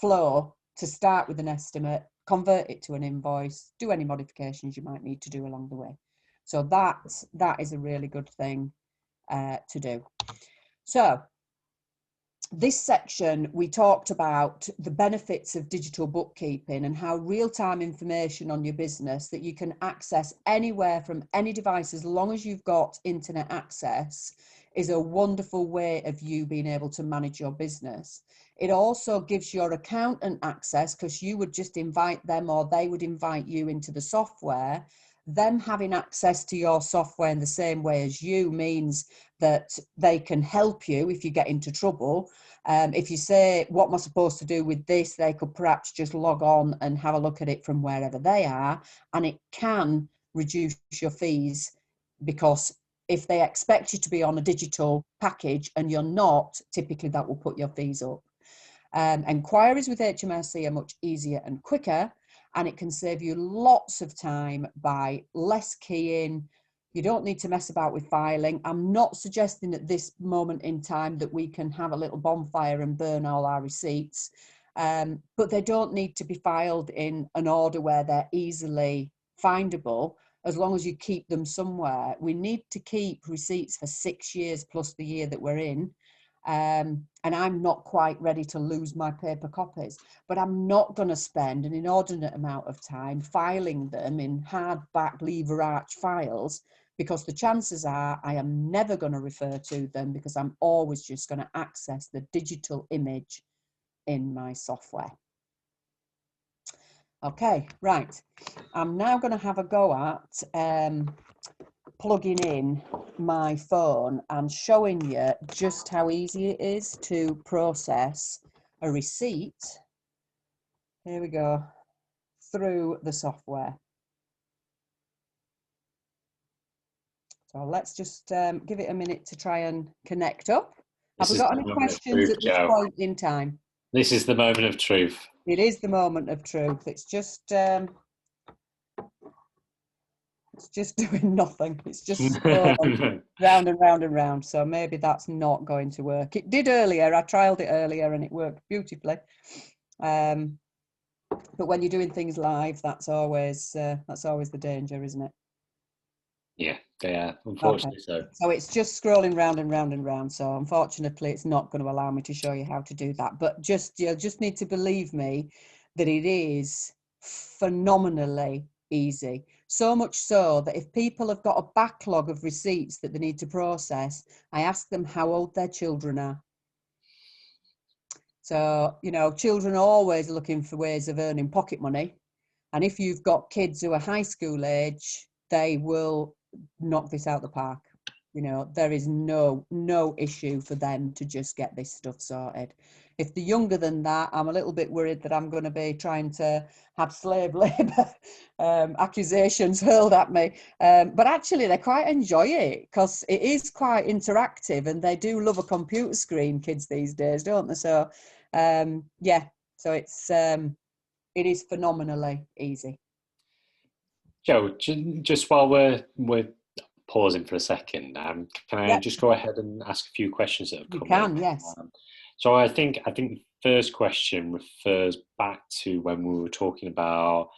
A: flow to start with an estimate, convert it to an invoice, do any modifications you might need to do along the way. So that is a really good thing to do. So this section, we talked about the benefits of digital bookkeeping and how real-time information on your business that you can access anywhere from any device, as long as you've got internet access, is a wonderful way of you being able to manage your business. It also gives your accountant access, because you would just invite them or they would invite you into the software. Them having access to your software in the same way as you means that they can help you if you get into trouble. If you say, what am I supposed to do with this? They could perhaps just log on and have a look at it from wherever they are. And it can reduce your fees, because if they expect you to be on a digital package and you're not, typically that will put your fees up. Enquiries with HMRC are much easier and quicker, and it can save you lots of time by less keying. You don't need to mess about with filing. I'm not suggesting at this moment in time that we can have a little bonfire and burn all our receipts, but they don't need to be filed in an order where they're easily findable, as long as you keep them somewhere. We need to keep receipts for 6 years plus the year that we're in. And I'm not quite ready to lose my paper copies, but I'm not going to spend an inordinate amount of time filing them in hardback lever arch files, because the chances are I am never going to refer to them, because I'm always just going to access the digital image in my software. Okay, right. I'm now going to have a go at plugging in my phone and showing you just how easy it is to process a receipt Here we go. Through the software. So let's just give it a minute to try and connect up. Have we got any questions at this point in time?
B: This is the moment of truth.
A: It is the moment of truth. It's just doing nothing. It's just scrolling round and round and round. So maybe that's not going to work. It did earlier. I trialed it earlier and it worked beautifully. But when you're doing things live, that's always the danger, isn't it?
B: Yeah, unfortunately. Okay.
A: So it's just scrolling round and round and round. So unfortunately, it's not going to allow me to show you how to do that. But you'll just need to believe me that it is phenomenally easy. So much so that if people have got a backlog of receipts that they need to process, I ask them how old their children are. So, children are always looking for ways of earning pocket money. And if you've got kids who are high school age, they will knock this out the park. There is no issue for them to just get this stuff sorted. If they're younger than that, I'm a little bit worried that I'm going to be trying to have slave labour accusations hurled at me. But actually, they quite enjoy it because it is quite interactive and they do love a computer screen, kids these days, don't they? So, so it is phenomenally easy.
B: Joe, just while we're pausing for a second, can I just go ahead and ask a few questions that have come in?
A: You can, yes.
B: So I think the first question refers back to when we were talking about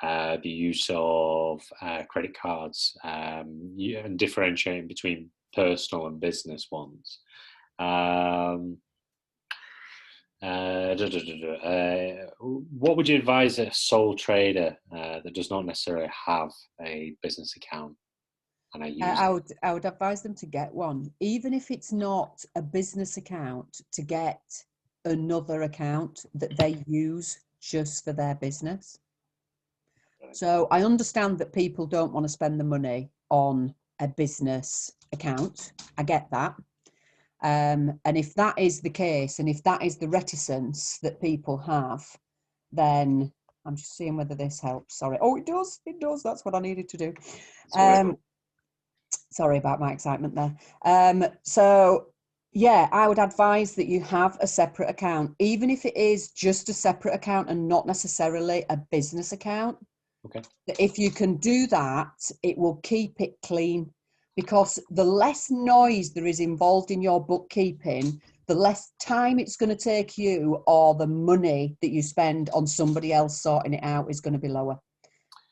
B: the use of credit cards and differentiating between personal and business ones. What would you advise a sole trader that does not necessarily have a business account? And I
A: would advise them to get one, even if it's not a business account, to get another account that they use just for their business. So I understand that people don't want to spend the money on a business account. I get that. And if that is the case, and if that is the reticence that people have, then I'm just seeing whether this helps. Sorry. Oh, it does. It does. That's what I needed to do. Sorry about my excitement there. So, yeah, I would advise that you have a separate account, even if it is just a separate account and not necessarily a business account.
B: Okay.
A: If you can do that, it will keep it clean, because the less noise there is involved in your bookkeeping, the less time it's going to take you, or the money that you spend on somebody else sorting it out is going to be lower.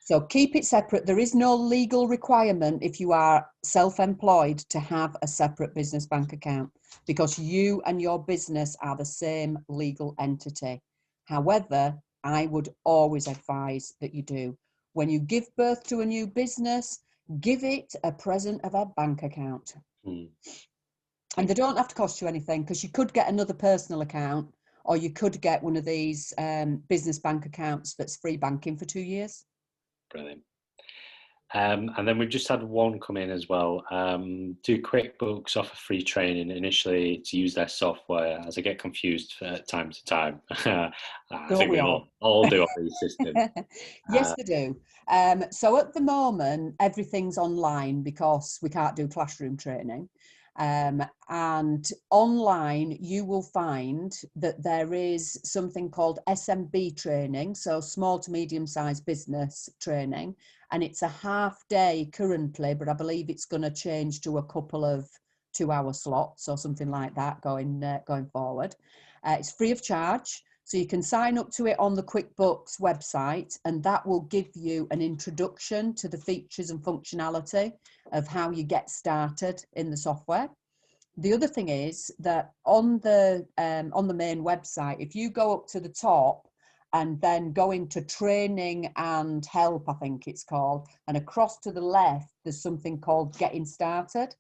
A: So keep it separate. There is no legal requirement if you are self-employed to have a separate business bank account, because you and your business are the same legal entity. However, I would always advise that you do. When you give birth to a new business, give it a present of a bank account. And they don't have to cost you anything, because you could get another personal account, or you could get one of these business bank accounts that's free banking for 2 years.
B: Brilliant. And then we've just had one come in as well. Do QuickBooks offer free training initially to use their software? As I get confused time to time. I think we all do on these systems.
A: Yes, they do. So at the moment, everything's online because we can't do classroom training. And online, you will find that there is something called SMB training, so small to medium-sized business training, and it's a half day currently, but I believe it's going to change to a couple of 2-hour slots or something like that going forward. It's free of charge. So you can sign up to it on the QuickBooks website, and that will give you an introduction to the features and functionality of how you get started in the software. The other thing is that on the main website, if you go up to the top and then go into training and help, I think it's called, and across to the left, there's something called getting started.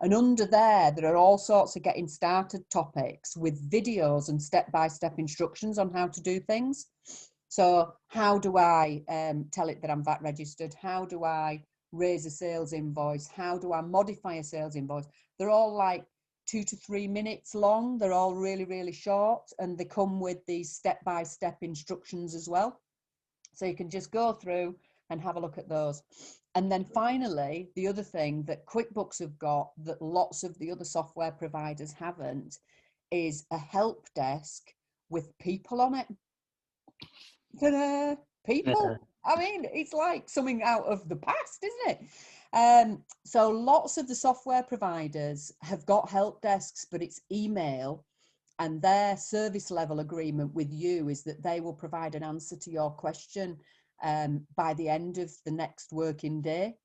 A: And under there are all sorts of getting started topics with videos and step-by-step instructions on how to do things. So how do I tell it that I'm VAT registered? How do I raise a sales invoice? How do I modify a sales invoice? They're all like 2 to 3 minutes long. They're all really, really short, and they come with these step-by-step instructions as well. So you can just go through and have a look at those. And then finally, the other thing that QuickBooks have got that lots of the other software providers haven't is a help desk with people on it. Ta-da! People. I mean, it's like something out of the past, isn't it? So lots of the software providers have got help desks, but it's email, and their service level agreement with you is that they will provide an answer to your question by the end of the next working day.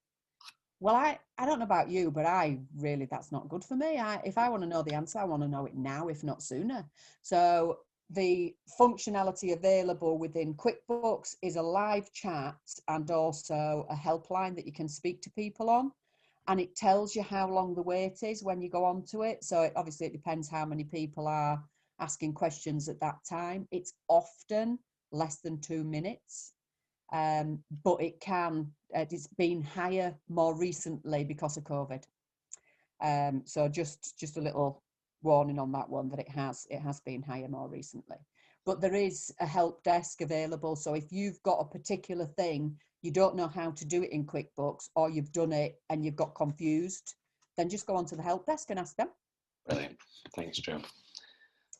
A: Well, I don't know about you, but that's not good for me. If I want to know the answer, I want to know it now, if not sooner. So the functionality available within QuickBooks is a live chat and also a helpline that you can speak to people on. And it tells you how long the wait is when you go onto it. So obviously it depends how many people are asking questions at that time. It's often less than 2 minutes. But it's been higher more recently because of COVID. So just a little warning on that one, that it has been higher more recently. But there is a help desk available. So if you've got a particular thing, you don't know how to do it in QuickBooks, or you've done it and you've got confused, then just go onto the help desk and ask them.
B: Brilliant. Thanks, Joe.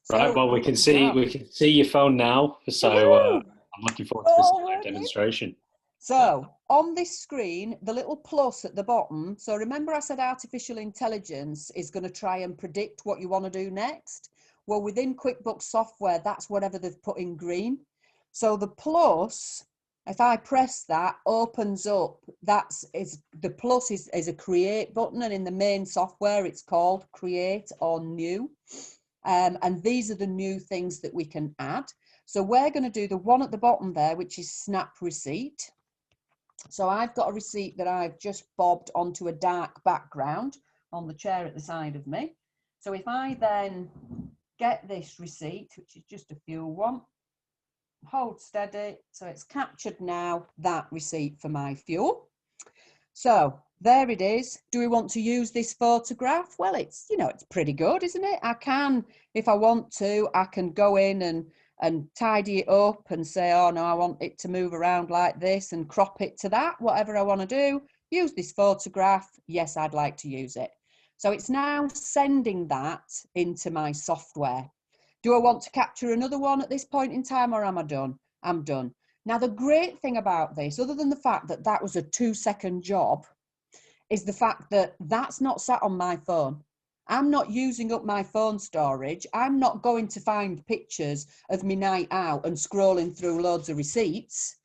A: So,
B: right, well, we can see your phone now, so I'm looking forward to this demonstration.
A: So on this screen, the little plus at the bottom, so remember I said artificial intelligence is going to try and predict what you want to do next? Well, within QuickBooks software, that's whatever they've put in green. So the plus, if I press that, opens up, the plus is a create button, and in the main software, it's called create or new. And these are the new things that we can add. So we're going to do the one at the bottom there, which is snap receipt. So I've got a receipt that I've just bobbed onto a dark background on the chair at the side of me. So if I then get this receipt, which is just a fuel one, hold steady. So it's captured now, that receipt for my fuel. So there it is. Do we want to use this photograph? Well, it's pretty good, isn't it? I can, if I want to, I can go in and tidy it up and say, oh no, I want it to move around like this, and crop it to that, whatever I want to do. Use this photograph. Yes, I'd like to use it. So it's now sending that into my software. Do I want to capture another one at this point in time, or am I done? I'm done. Now, the great thing about this, other than the fact that that was a 2-second job, is the fact that that's not sat on my phone. I'm not using up my phone storage. I'm not going to find pictures of me night out and scrolling through loads of receipts.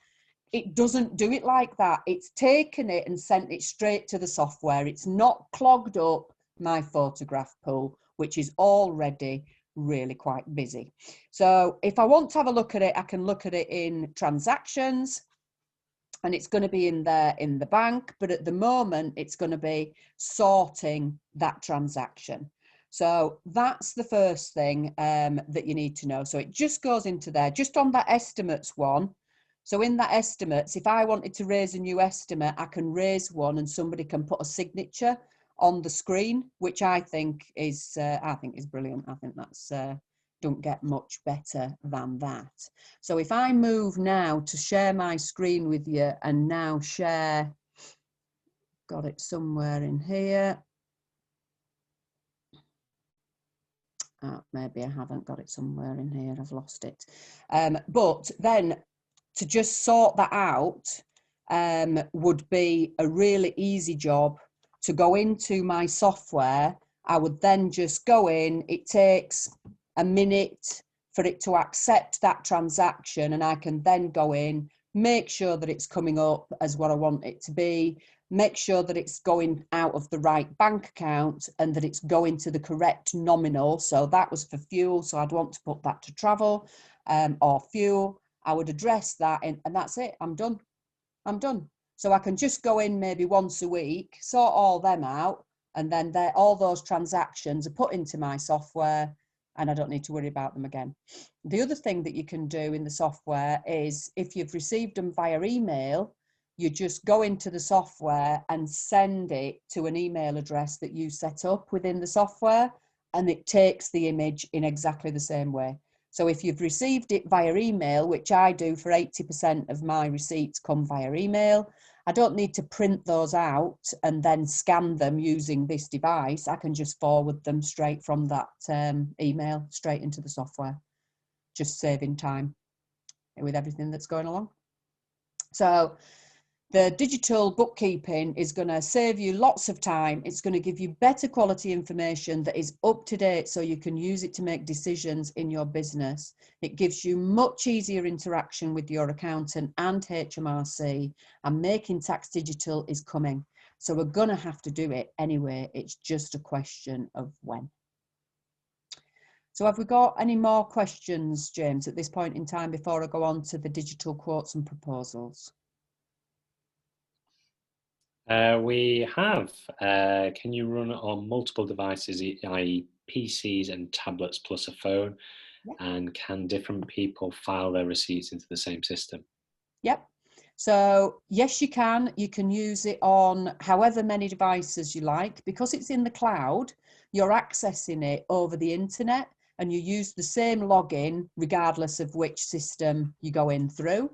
A: It doesn't do it like that. It's taken it and sent it straight to the software. It's not clogged up my photograph pool, which is already really quite busy. So if I want to have a look at it, I can look at it in transactions, and it's going to be in there in the bank, but at the moment it's going to be sorting that transaction. So that's the first thing that you need to know. So it just goes into there, just on that estimates one. So in that estimates, if I wanted to raise a new estimate, I can raise one and somebody can put a signature on the screen, which I think is brilliant. I think that's don't get much better than that. So if I move now to share my screen with you, and now share, got it somewhere in here. Maybe I haven't got it somewhere in here, I've lost it. But then to just sort that out would be a really easy job. To go into my software, I would then just go in, it takes a minute for it to accept that transaction, and I can then go in, make sure that it's coming up as what I want it to be, make sure that it's going out of the right bank account and that it's going to the correct nominal. So that was for fuel, so I'd want to put that to travel or fuel. I would address that and that's it. I'm done. So I can just go in maybe once a week, sort all them out, and then all those transactions are put into my software, and I don't need to worry about them again. The other thing that you can do in the software is, if you've received them via email, you just go into the software and send it to an email address that you set up within the software, and it takes the image in exactly the same way. So if you've received it via email, which I do for 80% of my receipts come via email, I don't need to print those out and then scan them using this device. I can just forward them straight from that email straight into the software, just saving time with everything that's going along. So the digital bookkeeping is going to save you lots of time. It's going to give you better quality information that is up to date so you can use it to make decisions in your business. It gives you much easier interaction with your accountant and HMRC, and making tax digital is coming. So we're going to have to do it anyway. It's just a question of when. So have we got any more questions, James, at this point in time before I go on to the digital quotes and proposals?
B: We have. Can you run on multiple devices, i.e. PCs and tablets plus a phone? Yeah. And can different people file their receipts into the same system?
A: Yep. So yes, you can. You can use it on however many devices you like. Because it's in the cloud, you're accessing it over the internet, and you use the same login regardless of which system you go in through.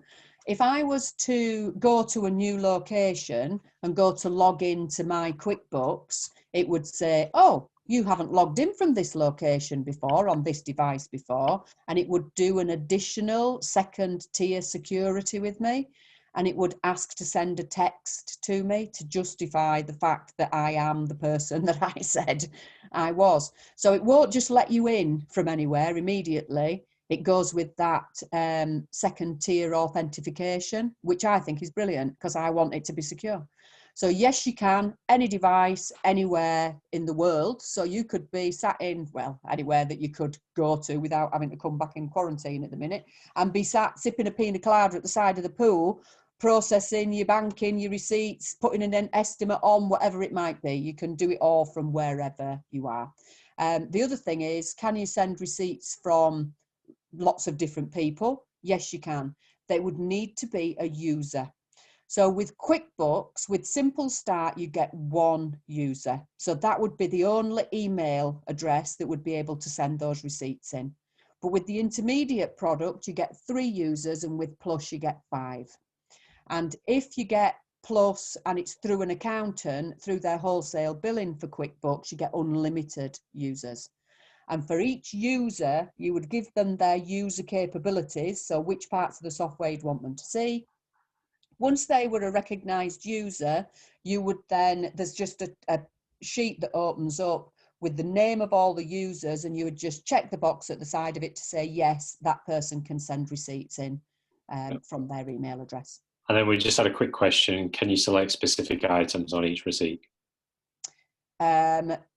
A: If I was to go to a new location and go to log into my QuickBooks, it would say, oh, you haven't logged in from this location before, on this device before, and it would do an additional second tier security with me, and it would ask to send a text to me to justify the fact that I am the person that I said I was. So it won't just let you in from anywhere immediately. It goes with that second tier authentication, which I think is brilliant because I want it to be secure. So yes, you can, any device, anywhere in the world. So you could be sat in, well, anywhere that you could go to without having to come back in quarantine at the minute, and be sat sipping a pina colada at the side of the pool, processing your banking, your receipts, putting an estimate on, whatever it might be. You can do it all from wherever you are. The other thing is, can you send receipts from lots of different people? Yes, you can. They would need to be a user. So with QuickBooks, with Simple Start, you get one user. So that would be the only email address that would be able to send those receipts in. But with the intermediate product, you get 3 users, and with Plus, you get 5. And if you get Plus and it's through an accountant, through their wholesale billing for QuickBooks, you get unlimited users. And for each user, you would give them their user capabilities, so which parts of the software you'd want them to see. Once they were a recognised user, you would then, there's just a sheet that opens up with the name of all the users, and you would just check the box at the side of it to say, yes, that person can send receipts in from their email address.
B: And then we just had a quick question. Can you select specific items on each receipt?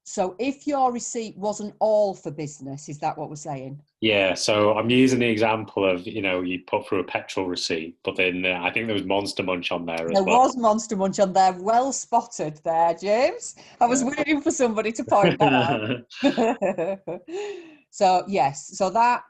A: So if your receipt wasn't all for business, is that what we're saying?
B: Yeah, so I'm using the example of, you know, you put through a petrol receipt, but then I think there was Monster Munch on there as well.
A: There was Monster Munch on there. Well spotted there, James. I was waiting for somebody to point that out. So yes, so that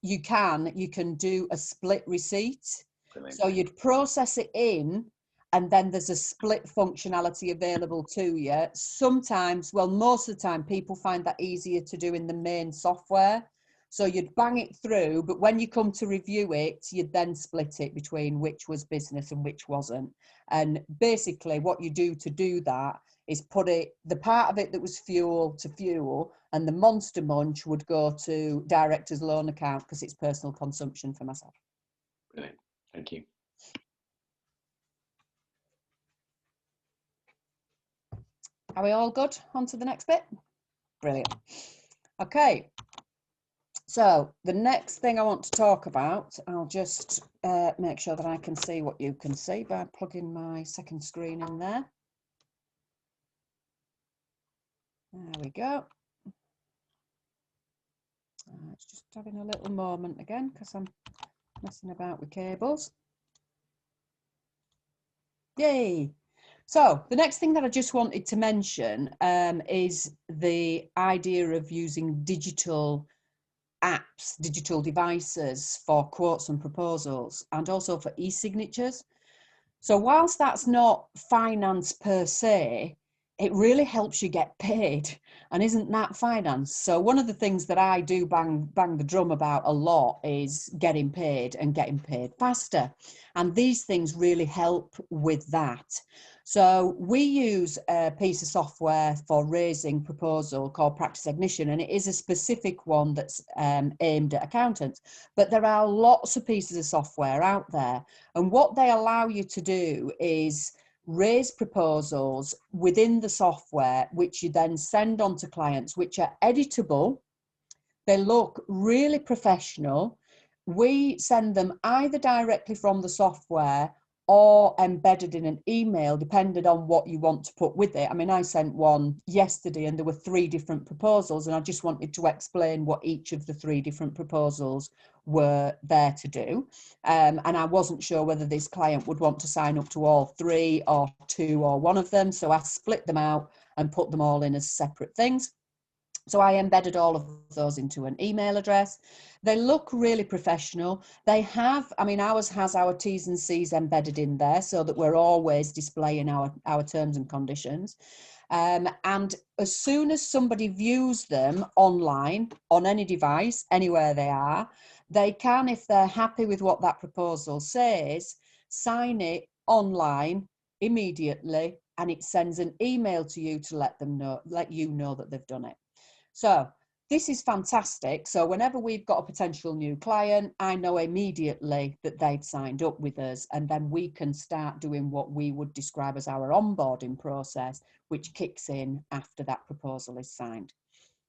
A: you can do a split receipt. Brilliant. So you'd process it in, and then there's a split functionality available to you. Sometimes, well, most of the time, people find that easier to do in the main software. So you'd bang it through, but when you come to review it, you'd then split it between which was business and which wasn't. And basically what you do to do that is put it, the part of it that was fuel to fuel, and the Monster Munch would go to director's loan account because it's personal consumption for myself.
B: Brilliant. Thank you.
A: Are we all good? On to the next bit. Brilliant. Okay. So the next thing I want to talk about, I'll just make sure that I can see what you can see by plugging my second screen in there. There we go. It's just having a little moment again because I'm messing about with cables. Yay! So the next thing that I just wanted to mention is the idea of using digital apps, digital devices for quotes and proposals, and also for e-signatures. So whilst that's not finance per se, it really helps you get paid. And isn't that finance? So one of the things that I do bang the drum about a lot is getting paid and getting paid faster. And these things really help with that. So we use a piece of software for raising proposal called Practice Ignition, and it is a specific one that's aimed at accountants. But there are lots of pieces of software out there, and what they allow you to do is raise proposals within the software, which you then send on to clients, which are editable. They look really professional. We send them either directly from the software or embedded in an email, depending on what you want to put with it. I mean, I sent one yesterday and there were 3 different proposals, and I just wanted to explain what each of the 3 different proposals were there to do. And I wasn't sure whether this client would want to sign up to all 3 or 2 or 1 of them. So I split them out and put them all in as separate things. So I embedded all of those into an email address. They look really professional. They have, I mean, ours has our T's and C's embedded in there so that we're always displaying our terms and conditions. And as soon as somebody views them online, on any device, anywhere they are, they can, if they're happy with what that proposal says, sign it online immediately, and it sends an email to you to let you know that they've done it. So this is fantastic. So whenever we've got a potential new client, I know immediately that they've signed up with us, and then we can start doing what we would describe as our onboarding process, which kicks in after that proposal is signed.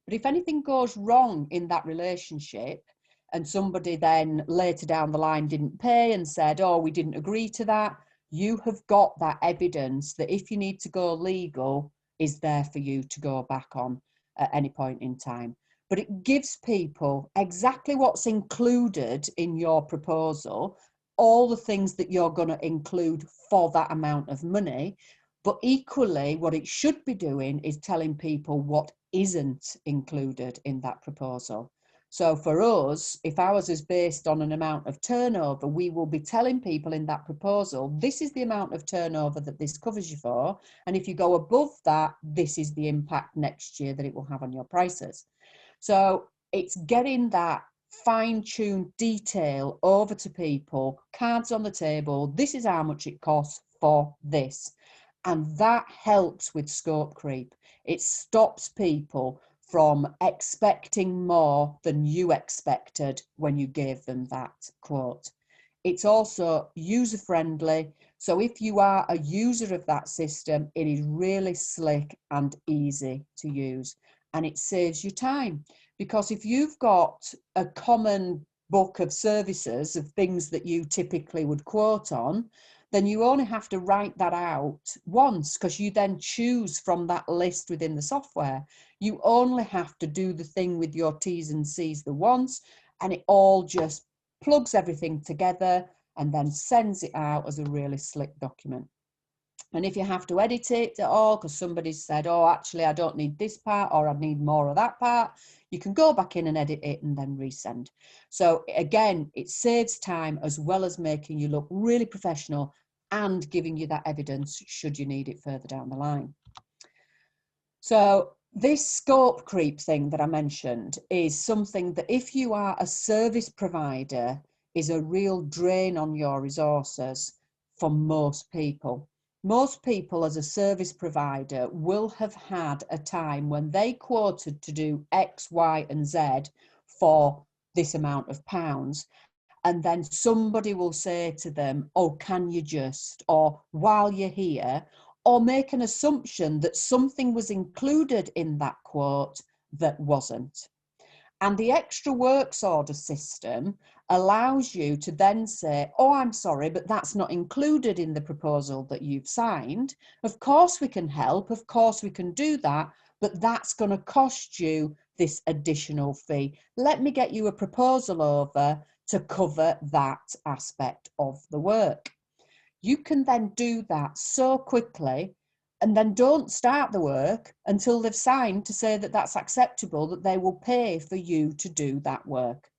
A: But if anything goes wrong in that relationship, and somebody then later down the line didn't pay and said, oh, we didn't agree to that, you have got that evidence that if you need to go legal, is there for you to go back on at any point in time. But it gives people exactly what's included in your proposal, all the things that you're going to include for that amount of money. But equally, what it should be doing is telling people what isn't included in that proposal. So for us, if ours is based on an amount of turnover, we will be telling people in that proposal, this is the amount of turnover that this covers you for. And if you go above that, this is the impact next year that it will have on your prices. So it's getting that fine-tuned detail over to people, cards on the table, this is how much it costs for this. And that helps with scope creep. It stops people from expecting more than you expected when you gave them that quote. It's also user-friendly. So if you are a user of that system, it is really slick and easy to use. And it saves you time. Because if you've got a common book of services, of things that you typically would quote on, then you only have to write that out once, because you then choose from that list within the software. You only have to do the thing with your T's and C's the once, and it all just plugs everything together and then sends it out as a really slick document. And if you have to edit it at all, because somebody said, oh, actually, I don't need this part, or I need more of that part, you can go back in and edit it and then resend. So again, it saves time as well as making you look really professional and giving you that evidence should you need it further down the line. So this scope creep thing that I mentioned is something that if you are a service provider is a real drain on your resources for most people. Most people as a service provider will have had a time when they quoted to do X, Y, and Z for this amount of pounds. And then somebody will say to them, oh, can you just, or while you're here, or make an assumption that something was included in that quote that wasn't. And the extra works order system allows you to then say, oh, I'm sorry, but that's not included in the proposal that you've signed. Of course we can help, of course we can do that, but that's going to cost you this additional fee. Let me get you a proposal over to cover that aspect of the work. You can then do that so quickly, and then don't start the work until they've signed to say that that's acceptable, that they will pay for you to do that work.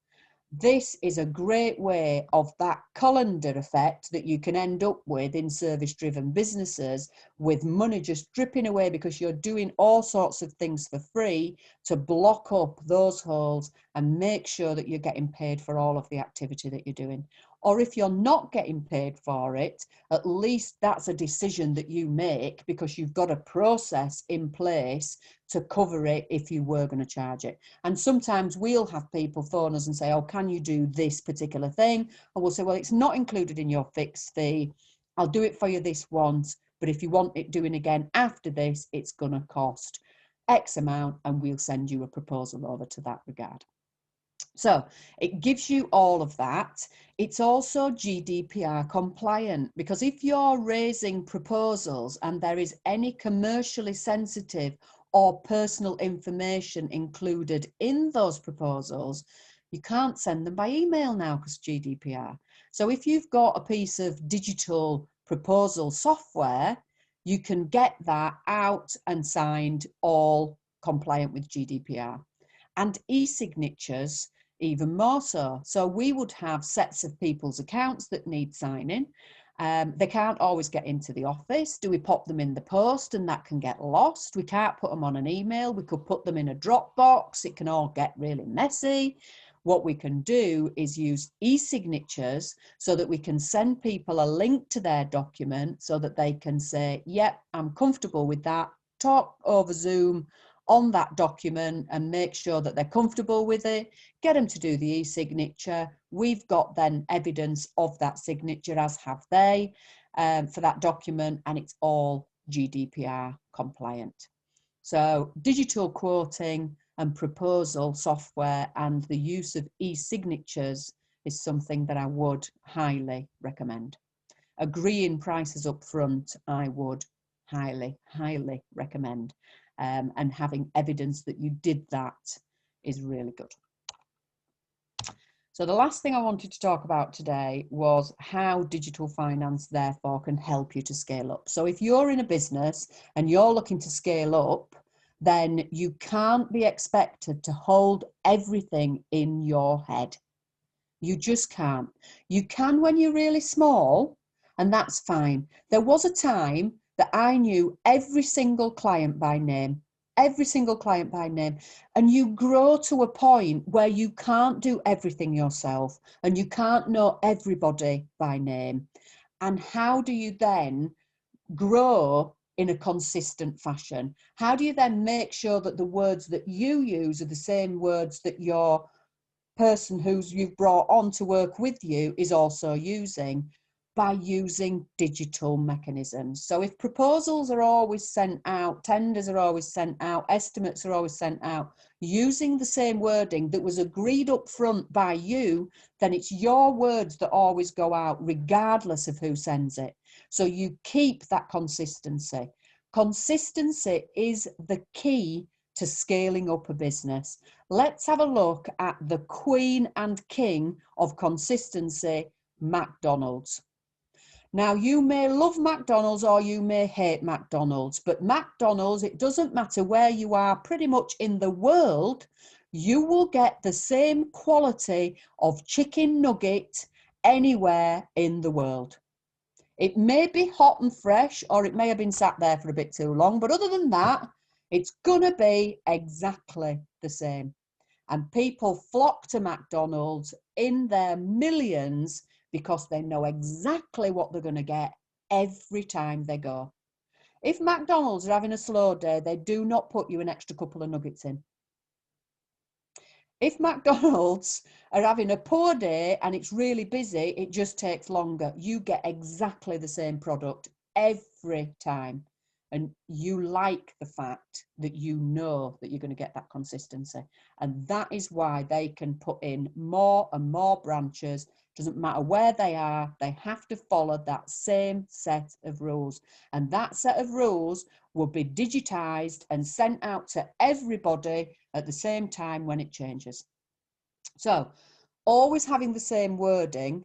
A: This is a great way of that colander effect that you can end up with in service-driven businesses, with money just dripping away because you're doing all sorts of things for free to block up those holes and make sure that you're getting paid for all of the activity that you're doing. Or if you're not getting paid for it, at least that's a decision that you make because you've got a process in place to cover it if you were going to charge it. And sometimes we'll have people phone us and say, oh, can you do this particular thing? And we'll say, well, it's not included in your fixed fee. I'll do it for you this once, but if you want it doing again after this, it's going to cost X amount, and we'll send you a proposal over to that regard. So it gives you all of that. It's also GDPR compliant, because if you're raising proposals and there is any commercially sensitive or personal information included in those proposals, you can't send them by email now because GDPR. So if you've got a piece of digital proposal software, you can get that out and signed, all compliant with GDPR. And e-signatures, even more so. So we would have sets of people's accounts that need signing. They can't always get into the office. Do we pop them in the post and that can get lost? We can't put them on an email. We could put them in a Dropbox. It can all get really messy. What we can do is use e-signatures so that we can send people a link to their document so that they can say, yep, I'm comfortable with that, talk over Zoom on that document and make sure that they're comfortable with it, get them to do the e-signature. We've got then evidence of that signature, as have they, for that document, and it's all GDPR compliant. So digital quoting and proposal software and the use of e-signatures is something that I would highly recommend. Agreeing prices up front, I would highly, highly recommend. And having evidence that you did that is really good. So the last thing I wanted to talk about today was how digital finance therefore can help you to scale up. So if you're in a business and you're looking to scale up, then you can't be expected to hold everything in your head. You just can't. You can when you're really small, and that's fine. There was a time that I knew every single client by name, and you grow to a point where you can't do everything yourself and you can't know everybody by name. And how do you then grow in a consistent fashion? How do you then make sure that the words that you use are the same words that your person who's you've brought on to work with you is also using? By using digital mechanisms. So if proposals are always sent out, tenders are always sent out, estimates are always sent out, using the same wording that was agreed up front by you, then it's your words that always go out regardless of who sends it. So you keep that consistency. Consistency is the key to scaling up a business. Let's have a look at the queen and king of consistency, McDonald's. Now, you may love McDonald's or you may hate McDonald's, but McDonald's, it doesn't matter where you are pretty much in the world, you will get the same quality of chicken nugget anywhere in the world. It may be hot and fresh, or it may have been sat there for a bit too long, but other than that, it's going to be exactly the same. And people flock to McDonald's in their millions because they know exactly what they're going to get every time they go. If McDonald's are having a slow day, they do not put you an extra couple of nuggets in. If McDonald's are having a poor day and it's really busy, it just takes longer. You get exactly the same product every time. And you like the fact that you know that you're going to get that consistency. And that is why they can put in more and more branches. Doesn't matter where they are, they have to follow that same set of rules. And that set of rules will be digitized and sent out to everybody at the same time when it changes. So always having the same wording,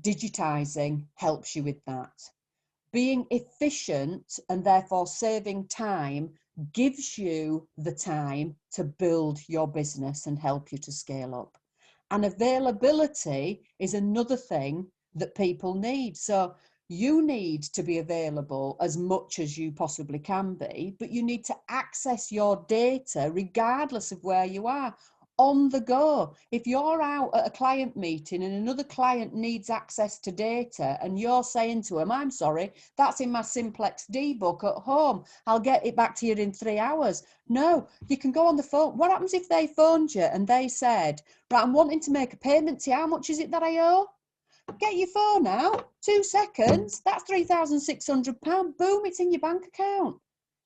A: digitizing helps you with that. Being efficient and therefore saving time gives you the time to build your business and help you to scale up. And availability is another thing that people need. So You need to be available as much as you possibly can be, but you need to access your data regardless of where you are, on the go. If you're out at a client meeting and another client needs access to data and you're saying to them, I'm sorry, that's in my Simplex D book at home, I'll get it back to you in 3 hours. No, you can go on the phone. What happens if they phoned you and they said, right, I'm wanting to make a payment to you, how much is it that I owe? Get your phone out, 2 seconds, that's £3,600. Boom, it's in your bank account.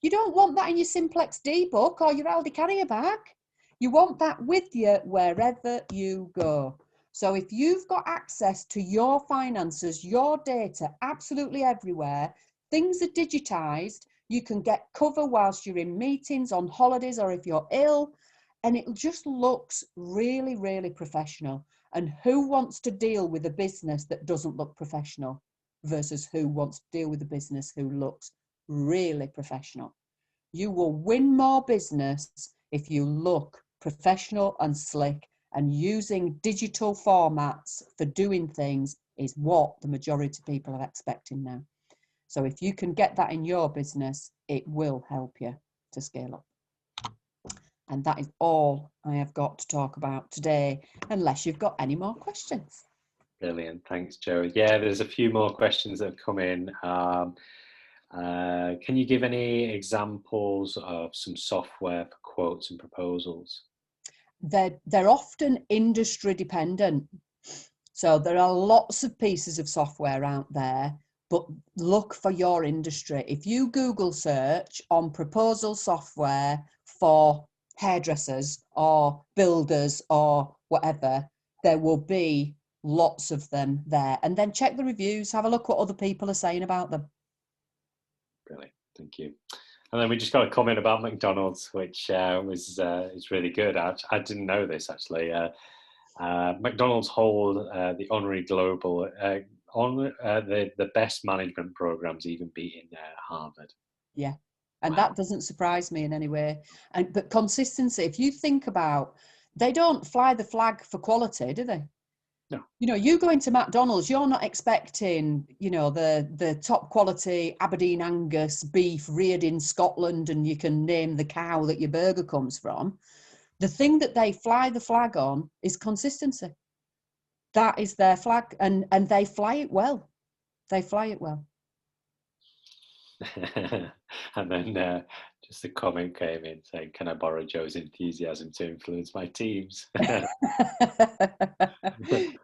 A: You don't want that in your Simplex D book or your Aldi carrier bag. You want that with you wherever you go. So if you've got access to your finances, your data, absolutely everywhere, things are digitized, you can get cover whilst you're in meetings, on holidays, or if you're ill, and it just looks really, really professional. And who wants to deal with a business that doesn't look professional versus who wants to deal with a business who looks really professional? You will win more business if you look professional and slick, and using digital formats for doing things is what the majority of people are expecting now. So if you can get that in your business, it will help you to scale up. And that is all I have got to talk about today, unless you've got any more questions.
B: Brilliant. Thanks, Jo. Yeah, there's a few more questions that have come in. Can you give any examples of some software for quotes and proposals?
A: They're often industry dependent. So there are lots of pieces of software out there, but look for your industry. If you Google search on proposal software for hairdressers or builders or whatever, there will be lots of them there. And then check the reviews, have a look what other people are saying about them.
B: Brilliant, thank you. And then we just got a comment about McDonald's, which is really good. I didn't know this actually. McDonald's hold the honorary global on the best management programs, even beating Harvard.
A: Yeah, and
B: Wow.
A: that doesn't surprise me in any way. But consistency, if you think about, they don't fly the flag for quality, do they?
B: No.
A: You know, you go into McDonald's, you're not expecting, you know, the top quality Aberdeen Angus beef reared in Scotland and you can name the cow that your burger comes from. The thing that they fly the flag on is consistency. That is their flag, and they fly it well. They fly it well.
B: And then just a comment came in saying, can I borrow Jo's enthusiasm to influence my teams?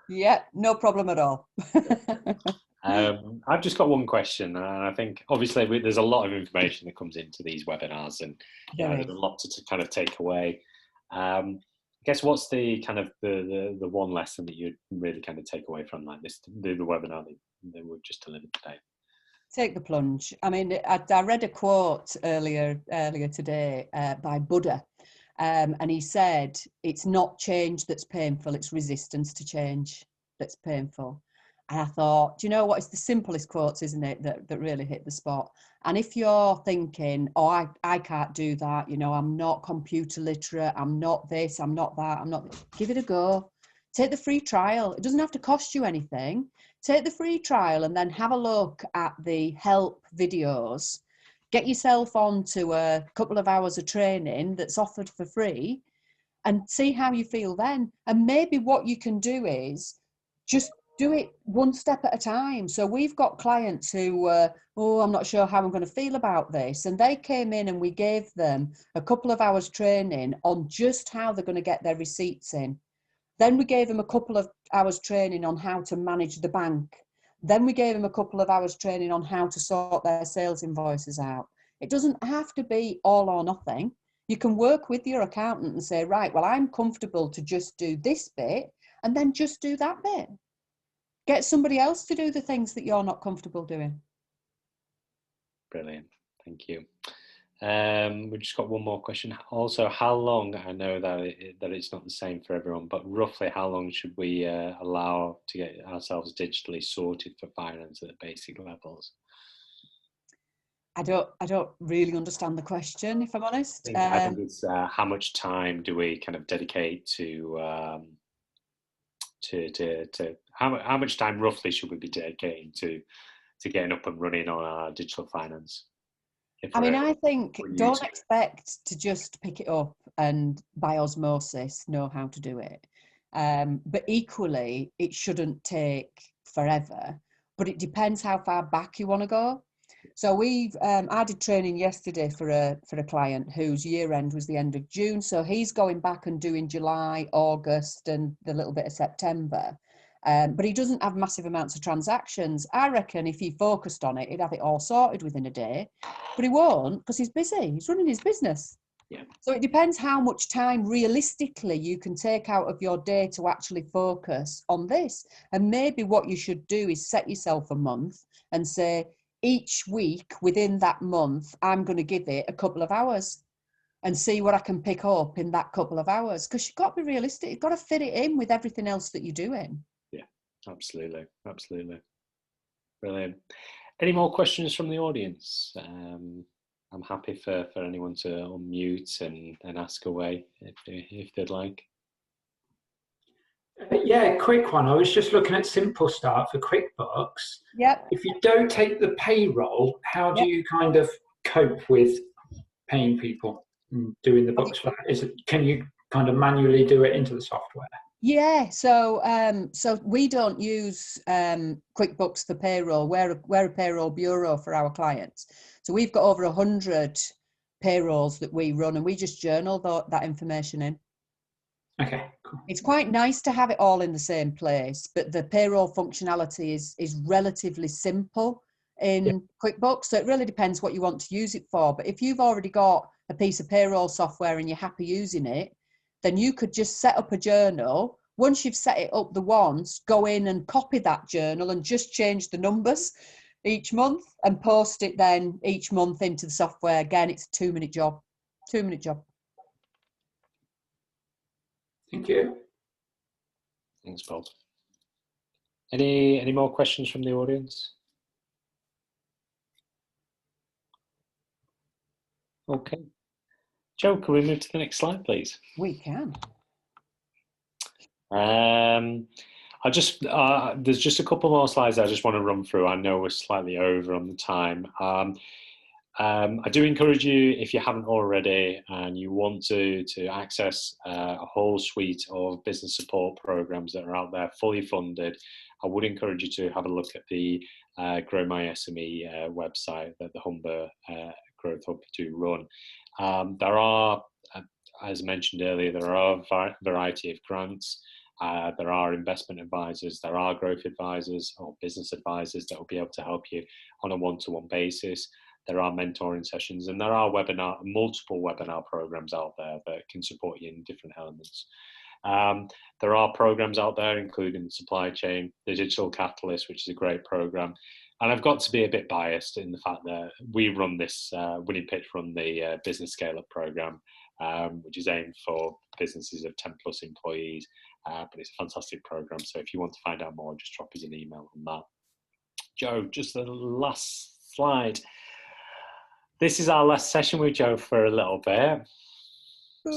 A: Yeah, no problem at all.
B: I've just got one question, and I think obviously there's a lot of information that comes into these webinars, and there's a lot to kind of take away. I guess what's the kind of the one lesson that you really kind of take away from like this, the webinar that we've just delivered today?
A: Take the plunge. I mean, I read a quote earlier today by Buddha, and he said, it's not change that's painful, it's resistance to change that's painful. And I thought, do you know what? It's the simplest quotes, isn't it, that really hit the spot. And if you're thinking, oh, I can't do that, you know, I'm not computer literate, I'm not this, I'm not that, I'm not, give it a go. Take the free trial. It doesn't have to cost you anything. Take the free trial and then have a look at the help videos. Get yourself onto a couple of hours of training that's offered for free and see how you feel then. And maybe what you can do is just do it one step at a time. So we've got clients who, I'm not sure how I'm going to feel about this. And they came in and we gave them a couple of hours training on just how they're going to get their receipts in. Then we gave them a couple of hours training on how to manage the bank. Then we gave them a couple of hours training on how to sort their sales invoices out. It doesn't have to be all or nothing. You can work with your accountant and say, right, well, I'm comfortable to just do this bit and then just do that bit. Get somebody else to do the things that you're not comfortable doing.
B: Brilliant. Thank you. We've just got one more question. Also, how long, I know that it's not the same for everyone, but roughly how long should we allow to get ourselves digitally sorted for finance at the basic levels?
A: I don't really understand the question, if I'm honest.
B: I think it's how much time do we kind of dedicate to how much time roughly should we be dedicating to getting up and running on our digital finance?
A: I mean, I think
B: We're
A: don't
B: using it.
A: expect to just pick it up and by osmosis know how to do it. But equally, it shouldn't take forever. But it depends how far back you want to go. So I did training yesterday for a client whose year end was the end of June. So he's going back and doing July, August, and the little bit of September. But he doesn't have massive amounts of transactions. I reckon if he focused on it, he'd have it all sorted within a day. But he won't because he's busy. He's running his business.
B: Yeah.
A: So it depends how much time realistically you can take out of your day to actually focus on this. And maybe what you should do is set yourself a month and say, each week within that month, I'm going to give it a couple of hours and see what I can pick up in that couple of hours. Because you've got to be realistic. You've got to fit it in with everything else that you're doing.
B: Yeah, absolutely. Absolutely. Brilliant. Any more questions from the audience? I'm happy for anyone to unmute and ask away if they'd like.
C: Yeah, quick one. I was just looking at Simple Start for QuickBooks.
A: Yep.
C: If you don't take the payroll, how do
A: Yep.
C: you kind of cope with paying people and doing the books for that? Can you kind of manually do it into the software?
A: Yeah, so we don't use QuickBooks for payroll. We're a payroll bureau for our clients. So we've got over 100 payrolls that we run, and we just journal that information in.
C: Okay, cool.
A: It's quite nice to have it all in the same place, but the payroll functionality is relatively simple in QuickBooks. So it really depends what you want to use it for. But if you've already got a piece of payroll software and you're happy using it, then you could just set up a journal. Once you've set it up the once, go in and copy that journal and just change the numbers each month and post it then each month into the software. Again, it's a 2-minute job. 2-minute job.
C: Thank you.
B: Thanks, Paul. Any more questions from the audience? Okay. Joe, can we move to the next slide, please?
A: We can.
B: There's just a couple more slides I just want to run through. I know we're slightly over on the time. I do encourage you, if you haven't already and you want to access a whole suite of business support programs that are out there fully funded, I would encourage you to have a look at the Grow My SME website that the Humber Growth Hub do run. There are, as mentioned earlier, there are a variety of grants. There are investment advisors, there are growth advisors or business advisors that will be able to help you on a one-to-one basis. There are mentoring sessions, and there are multiple webinar programs out there that can support you in different elements. There are programs out there, including Supply Chain, the Digital Catalyst, which is a great program. And I've got to be a bit biased in the fact that we run this, Winning Pitch run the Business Scale Up program, which is aimed for businesses of 10 plus employees. But it's a fantastic program. So if you want to find out more, just drop us an email on that. Joe, just the last slide. This is our last session with Joe for a little bit.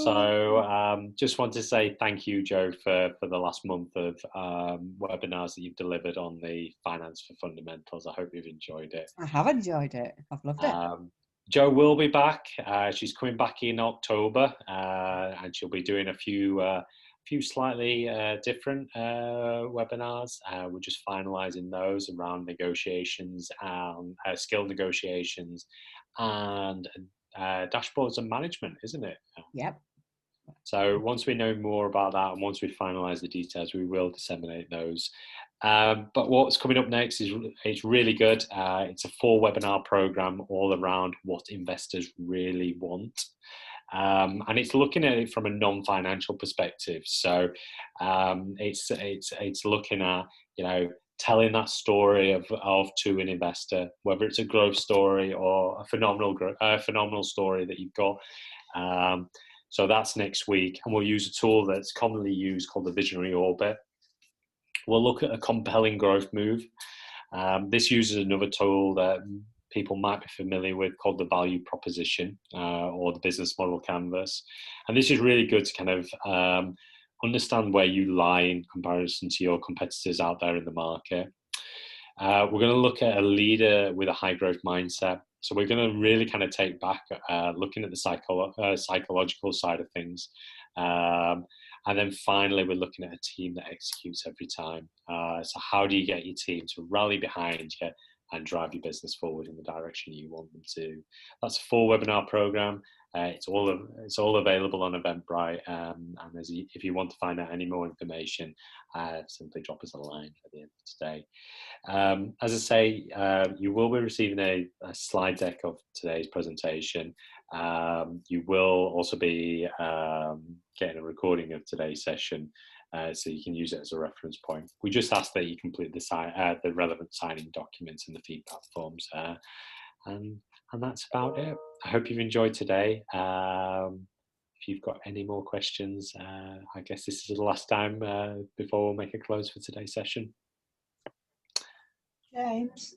B: So just want to say thank you, Joe, for the last month of webinars that you've delivered on the Finance for Fundamentals. I hope you've enjoyed it.
A: I have enjoyed it. I've loved it.
B: Joe will be back. She's coming back in October, and she'll be doing a few slightly different webinars. We're just finalising those around negotiations and skill negotiations and dashboards and management, isn't it?
A: Yep.
B: So once we know more about that and once we finalise the details, we will disseminate those. But what's coming up next is it's really good. It's a 4-webinar program all around what investors really want. And it's looking at it from a non-financial perspective. So it's looking at, telling that story of to an investor, whether it's a growth story or a phenomenal story that you've got. So that's next week, and we'll use a tool that's commonly used called the Visionary Orbit. We'll look at a compelling growth move. This uses another tool that people might be familiar with called the value proposition or the business model canvas. And this is really good to kind of understand where you lie in comparison to your competitors out there in the market. We're going to look at a leader with a high growth mindset. So we're going to really kind of take back, looking at the psychological side of things. And then finally, we're looking at a team that executes every time. So how do you get your team to rally behind you and drive your business forward in the direction you want them to? That's a full webinar program. It's all available on Eventbrite. And if you want to find out any more information, simply drop us a line at the end of today. As I say, you will be receiving a slide deck of today's presentation. You will also be getting a recording of today's session, so you can use it as a reference point. We just ask that you complete the relevant signing documents and the feedback forms, and that's about it. I hope you've enjoyed today. If you've got any more questions, I guess this is the last time before we'll make a close for today's session.
A: James.